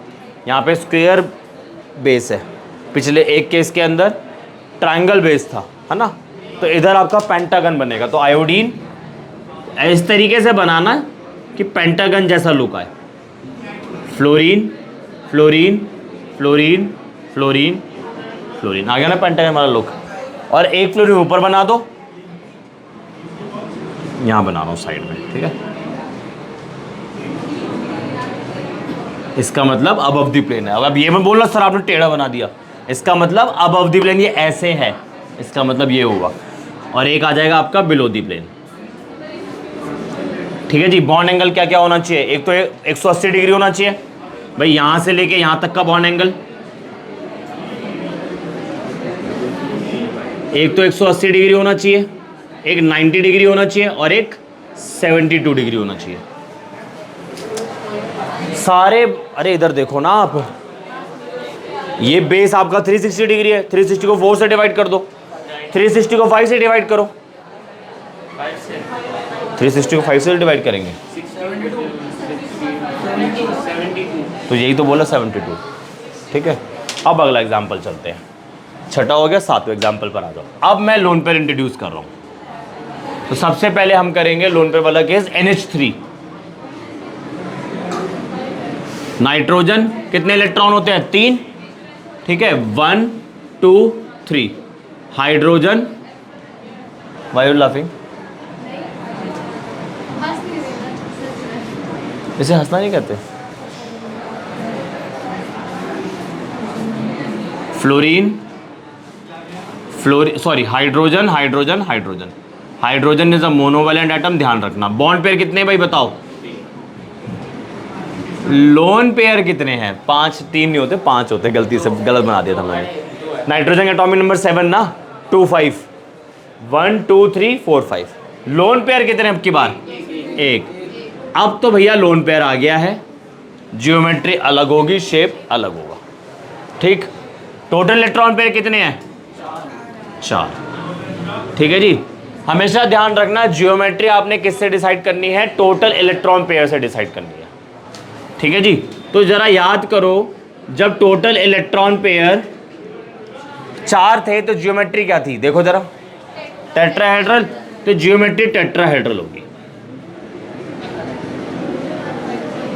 यहाँ पे स्क्वायर बेस है। पिछले एक केस के अंदर ट्रायंगल बेस था, है ना? तो इधर आपका पेंटागन बनेगा। तो आयोडीन इस तरीके से बनाना कि पेंटागन जैसा लुक आए। Fluorine, fluorine, fluorine, fluorine, fluorine, आ गया ना पेंटागन वाला लुक। और एक फ्लोरीन ऊपर बना दो, यहां बना रहा हूं साइड में। ठीक है। इसका मतलब अबव द प्लेन है। अब ये मैं बोल रहा सर आपने टेढ़ा बना दिया, इसका मतलब अबव द प्लेन ये ऐसे है, इसका मतलब ये होगा। और एक आ जाएगा आपका बिलो द प्लेन। ठीक है जी। बॉन्ड एंगल क्या क्या होना चाहिए? एक तो 180 डिग्री होना चाहिए भाई, यहां से लेके यहां तक का बॉन्ड एंगल। एक तो 180 डिग्री होना चाहिए, एक 90 डिग्री होना चाहिए और एक 72 डिग्री होना चाहिए। सारे, अरे इधर देखो ना आप, ये बेस आपका 360 डिग्री है। 360 को 4 से डिवाइड कर दो, 360 को 5 से डिवाइड करो। 360 को 5 से डिवाइड करेंगे तो यही तो बोला 72। ठीक है। अब अगला एग्जाम्पल चलते हैं। छठा हो गया, 7वें एग्जाम्पल पर आ जाओ। अब मैं लोन पेयर इंट्रोड्यूस कर रहा हूं। तो सबसे पहले हम करेंगे लोन पेयर वाला केस NH3। नाइट्रोजन कितने इलेक्ट्रॉन होते हैं? 3। ठीक है। 1 2 3। Hydrogen, why you laughing? इसे हंसना नहीं कहते। Fluorine, sorry hydrogen, hydrogen, hydrogen. Hydrogen is a monovalent atom, ध्यान रखना। बॉन्ड पेयर कितने भाई बताओ? लोन पेयर कितने हैं? 5। 3 नहीं होते, 5 होते। गलती से गलत बना दिया था मैंने। नाइट्रोजन एटॉमिक नंबर 7 ना, 2 5। 1 2 3 4 5। लोन पेयर कितने अब की बार? 1। अब तो भैया लोन पेयर आ गया है, ज्योमेट्री अलग होगी, शेप अलग होगा। ठीक। टोटल इलेक्ट्रॉन पेयर कितने हैं? 4। ठीक है जी। हमेशा ध्यान रखना ज्योमेट्री आपने किससे डिसाइड करनी है? टोटल इलेक्ट्रॉन पेयर से डिसाइड करनी है। ठीक है जी। तो जरा याद करो, जब टोटल इलेक्ट्रॉन पेयर 4 थे तो ज्योमेट्री क्या थी? देखो जरा, टेट्राहेड्रल। तो ज्योमेट्री टेट्राहेड्रल होगी।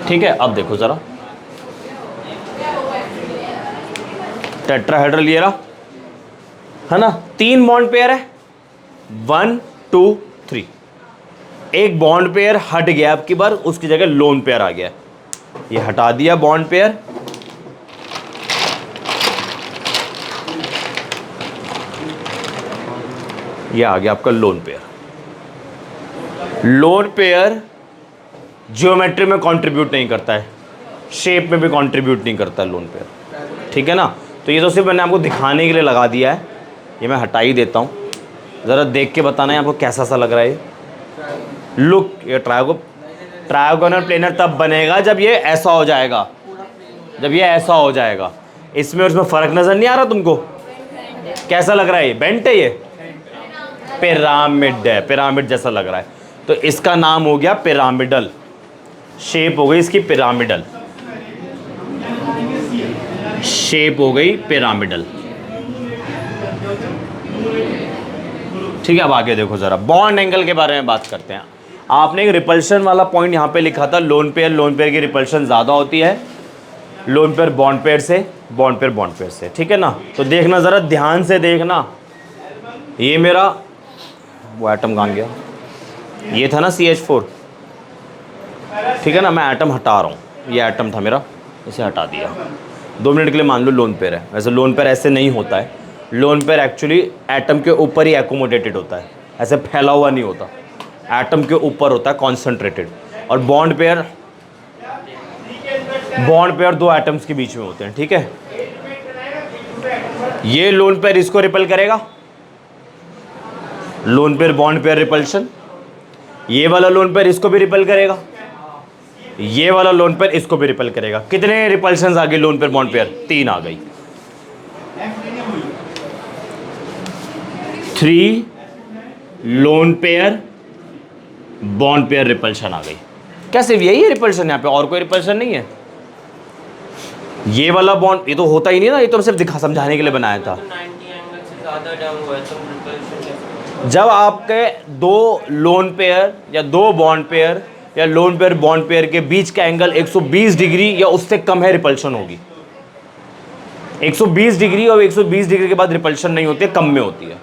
ठीक है, अब देखो जरा, टेट्राहेड्रल ये रहा, है ना, 3 बॉन्ड पेयर है, 1 2 3। एक बॉन्ड पेयर हट गया, अब की बार उसकी जगह लोन पेयर आ गया, ये हटा दिया बॉन्ड पेयर, ये आ गया आपका lone pair. Lone pair geometry में कंट्रीब्यूट नहीं करता है, शेप में भी कंट्रीब्यूट नहीं करता है लोन पेयर, ठीक है ना। तो ये तो सिर्फ मैंने आपको दिखाने के लिए लगा दिया है, ये मैं हटा ही देता हूँ, ज़रा देख के बताना है आपको कैसा सा लग रहा है। लुक, ये ट्रायगोनल प्लेनर तब बनेगा जब ये ऐसा हो जाएगा, जब ये ऐसा हो जाएगा। इसमें और इसमें फ़र्क नज़र नहीं आ रहा तुमको? कैसा लग रहा है ये? बेंट है, ये पिरामिड है, पिरामिड जैसा लग रहा है, तो इसका नाम हो गया पिरामिडल, शेप हो गई इसकी पिरामिडल, शेप हो गई पिरामिडल। ठीक है, अब आगे देखो जरा, बॉन्ड एंगल के बारे में बात करते हैं। आपने एक रिपल्शन वाला पॉइंट यहाँ पे लिखा था, लोन पेयर की रिपल्शन ज़्यादा होती है लोन पेयर बॉन्ड पेयर से, बॉन्ड पेयर से, ठीक है ना। तो देखना ज़रा ध्यान से देखना, ये मेरा वो एटम कहाँ गया, ये था ना CH4, ठीक है ना, मैं एटम हटा रहा हूँ, ये एटम था मेरा, इसे हटा दिया। 2 मिनट के लिए मान लो लोन पेयर है, वैसे लोन पेयर ऐसे नहीं होता है, लोन पेयर एक्चुअली एटम के ऊपर ही एकोमोडेटेड होता है, ऐसे फैला हुआ नहीं होता, एटम के ऊपर होता है कॉन्सेंट्रेटेड। और बॉन्ड पेयर 2 एटम्स के बीच में होते हैं, ठीक है। ये लोन पेयर इसको रिपेल करेगा, loan pair bond pair repulsion, ये वाला लोन पेयर इसको भी रिपेल करेगा, ये वाला लोन पेयर इसको भी रिपेल करेगा। कितने रिपल्शंस आ गए लोन पेयर बॉन्ड पेयर? 3 आ गई, 3 lone pair bond pair repulsion आ गई। क्या सिर्फ यही है रिपल्शन यहाँ पे, और कोई रिपल्शन नहीं है? ये वाला बॉन्ड, ये तो होता ही नहीं ना, ये तो सिर्फ समझाने के लिए बनाया था। जब आपके 2 लोन पेयर या 2 बॉन्ड पेयर या लोन पेयर बॉन्ड पेयर के बीच का एंगल 120 डिग्री या उससे कम है, रिपल्शन होगी। 120 डिग्री और 120 डिग्री के बाद रिपल्शन नहीं होती है, कम में होती है,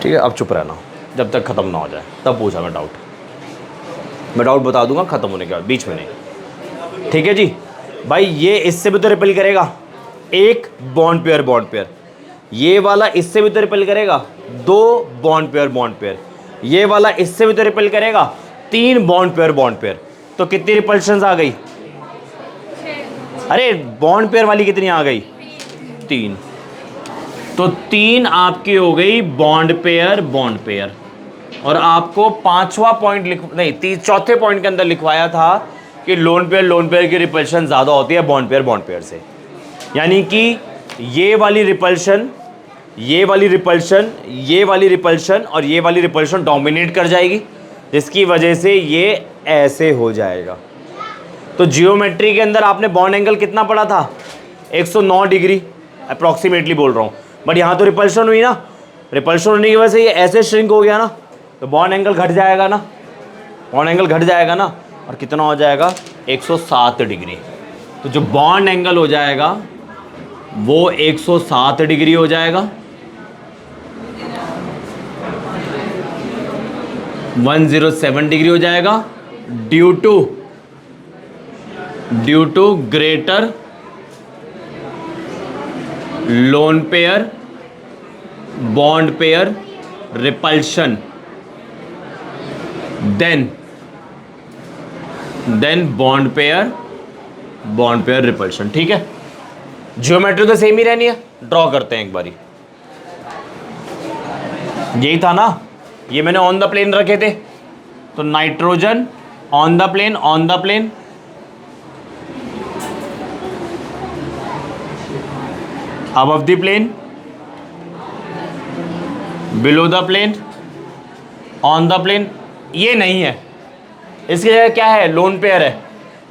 ठीक है। अब चुप रहना जब तक खत्म ना हो जाए, तब पूछा मैं डाउट बता दूंगा खत्म होने के बाद, बीच में नहीं, ठीक है जी भाई। ये इससे भी तो रिपेल करेगा, एक बॉन्ड पेयर, ये वाला इससे भी तो रिपेल करेगा, 2 बॉन्ड पेयर, ये वाला इससे भी तो रिपेल करेगा, 3 बॉन्ड पेयर। तो कितनी रिपल्शंस आ गई? अरे बॉन्ड पेयर वाली कितनी आ गई? 3। तो 3 आपकी हो गई बॉन्ड पेयर। और आपको 5वां पॉइंट चौथे पॉइंट के अंदर लिखवाया था कि लोन पेयर की रिपल्शन ज़्यादा होती है बॉन्ड पेयर से, यानी कि ये वाली रिपल्शन और ये वाली रिपल्शन डोमिनेट कर जाएगी, जिसकी वजह से ये ऐसे हो जाएगा। तो जियोमेट्री के अंदर आपने बॉन्ड एंगल कितना पढ़ा था? 109 डिग्री अप्रॉक्सीमेटली बोल रहा हूँ, बट यहाँ तो रिपल्शन हुई ना, रिपल्शन होने की वजह से ये ऐसे श्रिंक हो गया ना, तो बॉन्ड एंगल घट जाएगा ना, और कितना हो जाएगा? 107 डिग्री। तो जो बॉन्ड एंगल हो जाएगा वो 107 डिग्री हो जाएगा, 107 डिग्री हो जाएगा, due to greater lone pair bond pair repulsion than bond pair repulsion, ठीक है। ज्योमेट्री तो सेम ही रहनी है, ड्रॉ करते हैं एक बारी। यही था ना, ये मैंने ऑन द प्लेन रखे थे, तो nitrogen on the plane, above the plane, below the plane, on the plane। ये नहीं है, इसकी जगह क्या है? लोन पेयर है।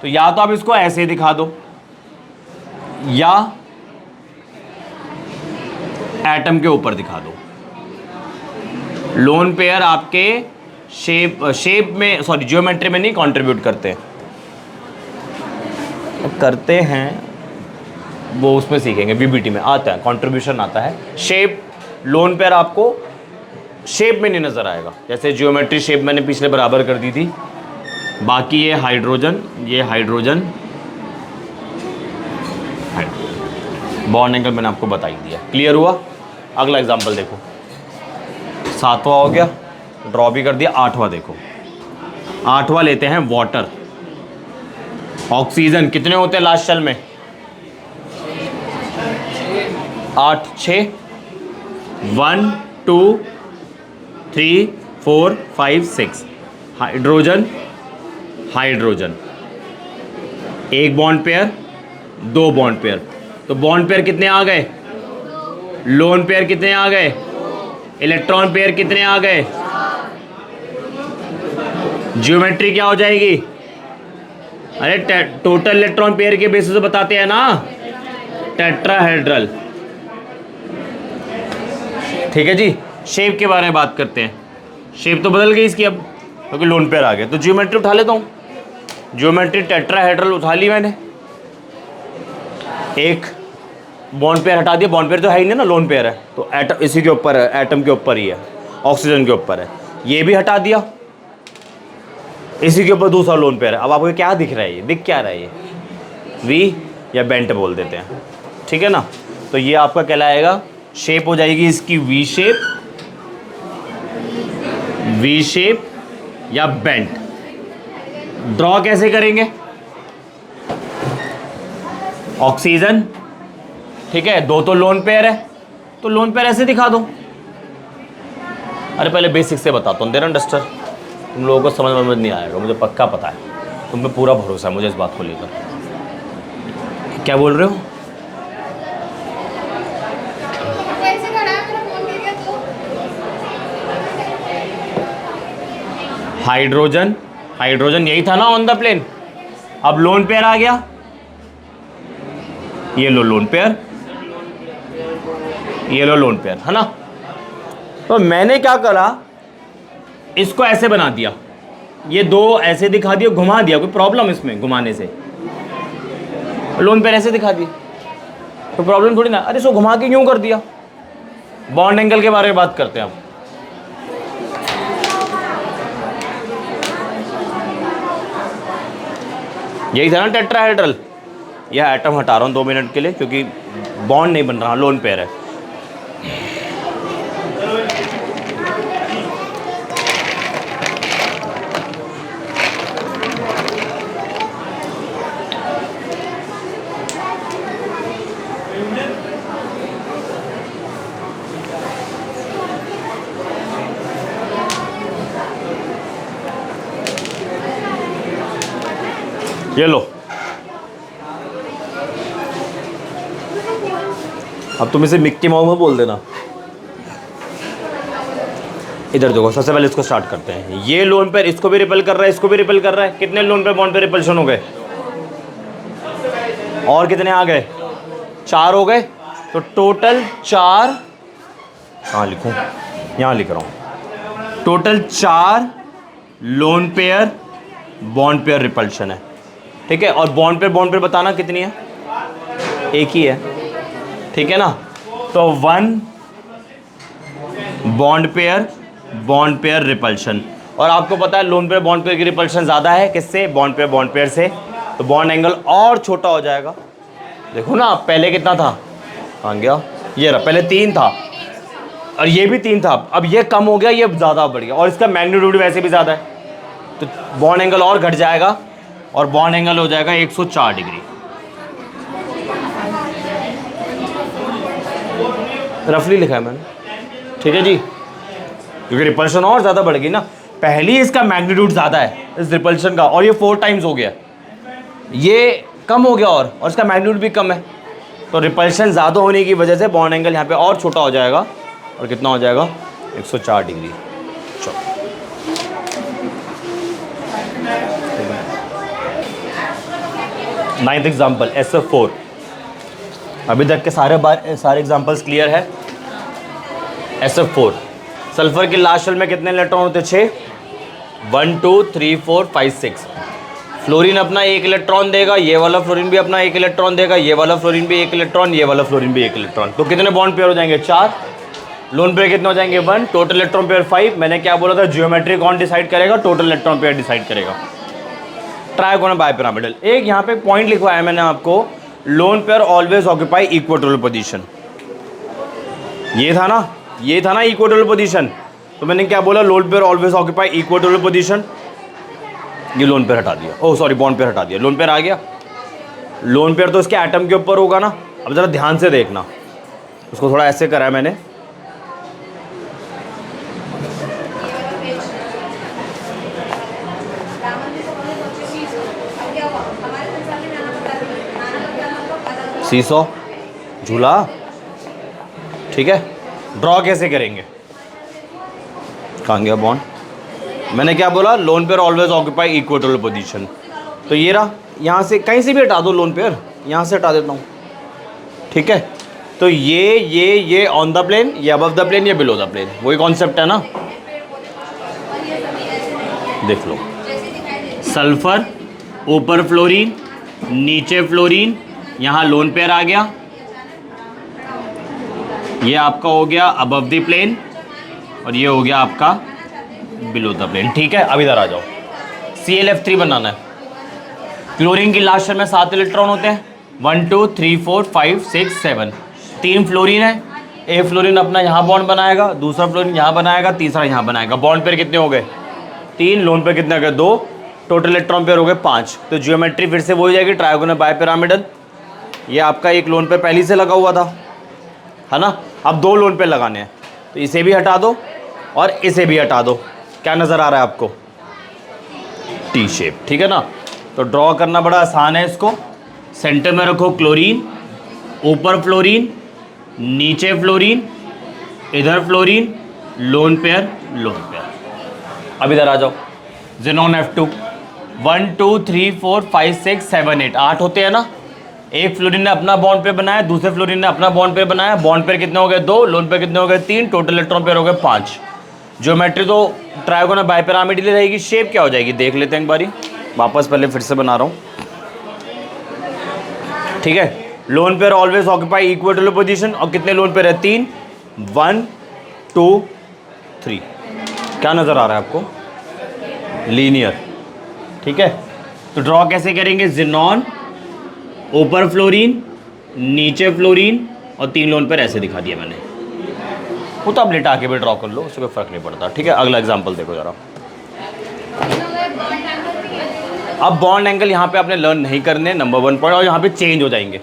तो या तो आप इसको ऐसे दिखा दो, या एटम के ऊपर दिखा दो। लोन पेयर आपके शेप में, सॉरी जियोमेट्री में नहीं कंट्रीब्यूट करते, करते हैं वो उसमें सीखेंगे, बीबीटी में आता है, कंट्रीब्यूशन आता है। शेप लोन पेयर आपको शेप में नहीं नज़र आएगा, जैसे जियोमेट्री शेप मैंने पिछले बराबर कर दी थी। बाकी ये हाइड्रोजन, ये हाइड्रोजन, बॉन्ड एंगल मैंने आपको बता ही दिया। क्लियर हुआ? अगला एग्जांपल देखो, 7वां हो गया, ड्रॉ भी कर दिया। 8वां देखो, 8वां लेते हैं वाटर। ऑक्सीजन कितने होते हैं लास्ट शेल में? 8 6, 1 2 3 4 5 6। हाइड्रोजन, हाइड्रोजन, एक बॉन्ड पेयर, दो बॉन्ड पेयर, तो बॉन्ड पेयर कितने आ गए? लोन पेयर कितने आ गए? इलेक्ट्रॉन पेयर कितने आ गए? ज्योमेट्री क्या हो जाएगी? अरे टोटल इलेक्ट्रॉन पेयर के बेसिस पे बताते हैं ना, टेट्राहेड्रल। ठीक है जी। शेप के बारे में बात करते हैं। शेप तो बदल गई इसकी अब, क्योंकि लोन पेयर आ गए, तो ज्योमेट्री उठा लेता हूँ। ज्योमेट्री टेट्राहेड्रल उठा ली मैंने, एक बॉन्ड पेयर हटा दिया, बॉन्ड पेयर तो है ही नहीं ना, लोन पेयर है, तो एटम इसी के ऊपर है, एटम के ऊपर ही है, ऑक्सीजन के ऊपर है। ये भी हटा दिया, इसी के ऊपर दूसरा लोन पेयर है। अब आपको क्या दिख रहा है? ये दिख क्या रहा है? ये वी या बेंट बोल देते हैं, ठीक है ना। तो ये आपका कहलाएगा, शेप हो जाएगी इसकी वी शेप, वी शेप या बेंट। ड्रॉ कैसे करेंगे? ऑक्सीजन, ठीक है, दो तो लोन पेयर है, तो लोन पेयर ऐसे दिखा दो। अरे पहले बेसिक से बताता हूँ, देना डस्टर, तुम लोगों को समझ में नहीं आएगा, मुझे पक्का पता है, तुम पे पूरा भरोसा है मुझे इस बात को लेकर। क्या बोल रहे हो? हाइड्रोजन, हाइड्रोजन यही था ना ऑन द प्लेन, अब लोन पेयर आ गया, ये लो लोन पेयर, ये लो लोन पेयर, है ना। तो मैंने क्या करा, इसको ऐसे बना दिया, ये दो ऐसे दिखा दिया, घुमा दिया, कोई प्रॉब्लम इसमें घुमाने से? लोन पेयर ऐसे दिखा दिया, तो प्रॉब्लम थोड़ी ना। अरे इसको घुमा के क्यों कर दिया? बॉन्ड एंगल के बारे में बात करते हैं अब। यही था ना टेट्राहेड्रल। यह एटम हटा रहा हूँ 2 मिनट के लिए, क्योंकि बॉन्ड नहीं बन रहा, लोन पेयर है। ये लो, अब तुम इसे मिक्की माउस में बोल देना। इधर देखो, सबसे पहले इसको स्टार्ट करते हैं। ये लोन पेयर इसको भी रिपेल कर रहा है, इसको भी रिपेल कर रहा है। कितने लोन पेयर बॉन्ड पे रिपल्शन हो गए? और कितने आ गए? 4 हो गए। तो टोटल 4, कहाँ लिखूं? यहाँ लिख रहा हूँ। Total 4 loan pair bond pair repulsion है, ठीक है। और बॉन्ड पेयर बताना कितनी है? एक ही है, ठीक है ना। तो 1 बॉन्ड पेयर रिपल्शन। और आपको पता है लोन पेयर बॉन्ड पेयर की रिपल्शन ज़्यादा है किससे? बॉन्ड पेयर से। तो बॉन्ड एंगल और छोटा हो जाएगा। देखो ना, पहले कितना था, कहाँ गया? ये रहा, पहले 3 था और ये भी 3 था, अब ये कम हो गया, ये ज़्यादा बढ़ गया, और इसका मैग्नीट्यूड वैसे भी ज़्यादा है, तो बॉन्ड एंगल और घट जाएगा और बॉन्ड एंगल हो जाएगा 104 डिग्री। रफली लिखा है मैंने, ठीक है जी, क्योंकि रिपल्शन और ज़्यादा बढ़ गई ना। पहले इसका मैग्नीट्यूड ज़्यादा है इस रिपल्शन का, और ये 4 टाइम्स हो गया, ये कम हो गया और इसका मैग्नीट्यूड भी कम है। तो रिपल्शन ज़्यादा होने की वजह से बॉन्ड एंगल यहाँ पे और छोटा हो जाएगा, और कितना हो जाएगा? 104 डिग्री। चलो, नाइन्थ एग्जाम्पल SF4। अभी तक के सारे एग्जाम्पल्स क्लियर है। SF4, सल्फर की लास्ट शेल में कितने इलेक्ट्रॉन होते हैं? 6। 1 2 3 4 5 6। फ्लोरीन अपना एक इलेक्ट्रॉन देगा, ये वाला फ्लोरीन भी अपना एक इलेक्ट्रॉन देगा, ये वाला फ्लोरीन भी एक इलेक्ट्रॉन, ये वाला फ्लोरीन भी एक इलेक्ट्रॉन। तो कितने बॉन्ड पेयर हो जाएंगे? 4। लोन पेयर कितने हो जाएंगे? 1। Total electron pair 5। मैंने क्या बोला था? ज्योमेट्री कौन डिसाइड करेगा? टोटल इलेक्ट्रॉन पेयर डिसाइड करेगा। Trigonal bipyramidal. एक यहाँ पे पॉइंट लिखवाया मैंने आपको, lone pair always occupy equatorial position. ये था ना इक्वेटोरियल पोजीशन। तो मैंने क्या बोला? Lone pair always occupy equatorial position. ये लोन पेयर हटा दिया, ओह सॉरी बॉन्ड पेयर हटा दिया, लोन पेयर आ गया। लोन पेयर तो इसके एटम के ऊपर होगा ना। अब जरा ध्यान से देखना, उसको थोड़ा ऐसे करा है मैंने। सीसो झूला, ठीक है। ड्रॉ कैसे करेंगे? कहाँ गया बॉन्ड? मैंने क्या बोला? Lone pair always occupy equatorial position. तो ये रहा, यहाँ से कहीं से भी हटा दो लोन पेयर, यहाँ से हटा देता हूँ, ठीक है। तो ये ऑन द प्लेन, ये अबव द प्लेन, ये बिलो द प्लेन, वही कॉन्सेप्ट है ना। देख लो, सल्फर ऊपर फ्लोरीन, नीचे फ्लोरीन, यहाँ लोन पेयर आ गया। ये आपका हो गया अबव द प्लेन और ये हो गया आपका बिलो द प्लेन, ठीक है। अब इधर आ जाओ, ClF3 बनाना है। क्लोरीन की लास्ट शेल में 7 इलेक्ट्रॉन होते हैं, 1 2 3 4 5 6 7। 3 फ्लोरीन है, एक फ्लोरीन अपना यहाँ बॉन्ड बनाएगा, दूसरा फ्लोरीन यहाँ बनाएगा, तीसरा यहाँ बनाएगा। बॉन्ड पेयर कितने हो गए? 3। लोन पेयर कितने हो गए? 2। टोटल इलेक्ट्रॉन पेयर हो गए 5। तो ज्योमेट्री फिर से वो हो जाएगी ट्रायगोनल बाइपिरामिडल। ये आपका एक लोन पेयर पहले से लगा हुआ था, है ना। अब 2 लोन पेयर लगाने हैं, तो इसे भी हटा दो और इसे भी हटा दो। क्या नज़र आ रहा है आपको? टी शेप, ठीक है ना। तो ड्रॉ करना बड़ा आसान है इसको। सेंटर में रखो क्लोरीन, ऊपर फ्लोरीन, नीचे फ्लोरीन, इधर fluorine, lone pair lone pair. अब इधर आ जाओ, ज़ेनॉन F2। 1 2 3 4 5 6 7 8, 8 होते हैं ना। एक फ्लोरीन ने अपना बॉन्ड पेयर बनाया, दूसरे फ्लोरीन ने अपना बॉन्ड पेयर बनाया। बॉन्ड पेयर कितने हो गए? 2। लोन पेयर कितने हो गए? 3। टोटल इलेक्ट्रॉन पेयर हो गए 5। ज्योमेट्री तो ट्रायगोनल बाइपिरामिडल रहेगी। शेप क्या हो जाएगी देख लेते हैं एक बारी, वापस पहले फिर से बना रहा हूँ, ठीक है। Lone pair always occupy equatorial position, और कितने लोन पेयर है? 3। 1 2 3। क्या नज़र आ रहा है आपको? लीनियर, ठीक है। तो ड्रॉ कैसे करेंगे? ज़ेनॉन, ऊपर फ्लोरीन, नीचे फ्लोरीन और 3 लोन पेयर ऐसे दिखा दिया मैंने। वो तो आप लेटा के भी ड्रॉ कर लो, उससे कोई फर्क नहीं पड़ता, ठीक है। अगला एग्जांपल देखो जरा। अब बॉन्ड एंगल यहाँ पे आपने लर्न नहीं करने, नंबर 1 पॉइंट, और यहाँ पे चेंज हो जाएंगे।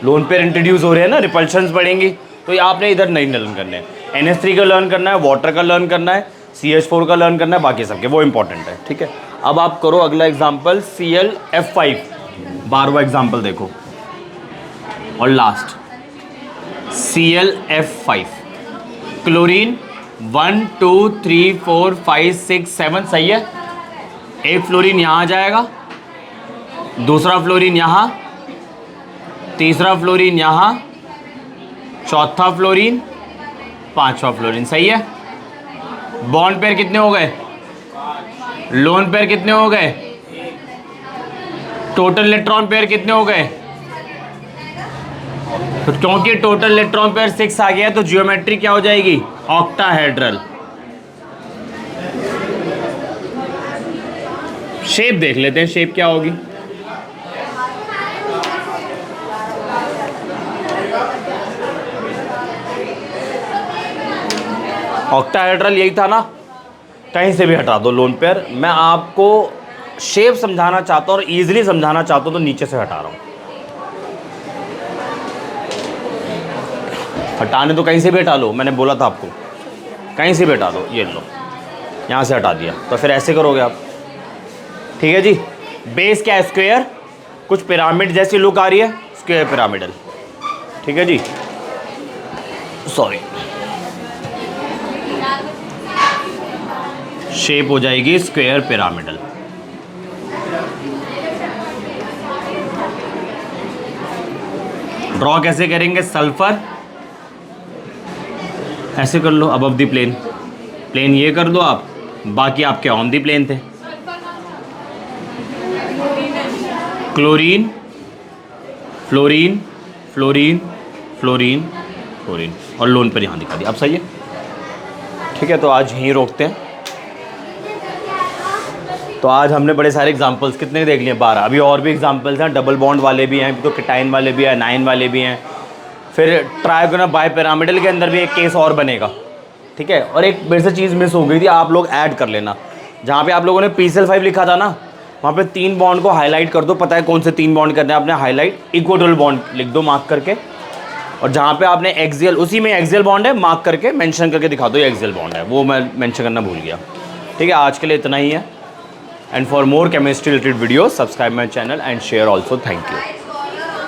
लोन पेयर इंट्रोड्यूस हो रहे हैं ना, रिपल्शंस बढ़ेंगी, तो ये आपने इधर नहीं लर्न करने। NH3 का लर्न करना है, वाटर का लर्न करना है, CH4 का लर्न करना है, बाकी सबके वो इंपॉर्टेंट है, ठीक है। अब आप करो अगला एग्जाम्पल, ClF5। 12वां एग्जाम्पल देखो और लास्ट, ClF5। क्लोरीन 1 2 3 4 5 6 7, सही है। एक फ्लोरीन यहाँ आ जाएगा, दूसरा फ्लोरीन यहाँ, तीसरा फ्लोरीन यहाँ, चौथा फ्लोरीन, पांचवा फ्लोरीन, सही है। बॉन्ड पेयर कितने हो गए? लोन पेयर कितने हो गए? टोटल इलेक्ट्रॉन पेयर कितने हो गए? तो क्योंकि टोटल इलेक्ट्रॉन पेयर 6 आ गया, तो ज्योमेट्री क्या हो जाएगी? ऑक्टाहेड्रल। शेप देख लेते हैं, शेप क्या होगी। ऑक्टाहेड्रल यही था ना, कहीं से भी हटा दो लोन पेयर। मैं आपको शेप समझाना चाहता हूँ और इजीली समझाना चाहता हूँ, तो नीचे से हटा रहा हूँ। हटाने तो कहीं से भी हटा लो, मैंने बोला था आपको, कहीं से भी हटा दो। ये लो, यहाँ से हटा दिया, तो फिर ऐसे करोगे आप, ठीक है जी। बेस क्या है? स्क्वायर, कुछ पिरामिड जैसी लुक आ रही है, स्क्वायर पिरामिडल, ठीक है जी। सॉरी, शेप हो जाएगी स्क्वायर पिरामिडल। ड्रॉ कैसे करेंगे? सल्फर ऐसे कर लो, अबव द प्लेन, प्लेन ये कर दो आप, बाकी आपके ऑन दी प्लेन थे। Chlorine, fluorine, fluorine, fluorine, fluorine और लोन पर यहाँ दिखा दिया। अब सही है, ठीक है। तो आज यहीं रोकते हैं। तो आज हमने बड़े सारे एग्जांपल्स कितने देख लिए, 12। अभी और भी एग्जांपल्स हैं, डबल बॉन्ड वाले भी हैं, तो केटाइन वाले भी हैं, नाइन वाले भी हैं। फिर ट्राइगोनल बाइपिरामिडल के अंदर भी एक केस और बनेगा, ठीक है। और एक मेरे से चीज़ मिस हो गई थी, आप लोग ऐड कर लेना। जहाँ पे आप लोगों ने PCl5 लिखा था ना, वहाँ पे 3 बॉन्ड को हाईलाइट कर दो। पता है कौन से 3 बॉन्ड करने हैं आपने हाईलाइट? इक्वेटोरियल बॉन्ड लिख दो मार्क करके। और जहाँ पे आपने एक्सियल, उसी में एक्सियल बॉन्ड है, मार्क करके मेंशन करके दिखा दो ये एक्सियल बॉन्ड है। वो मैं मेंशन करना भूल गया, ठीक है। आज के लिए इतना ही है। And for more chemistry related video subscribe my channel and share also. Thank you.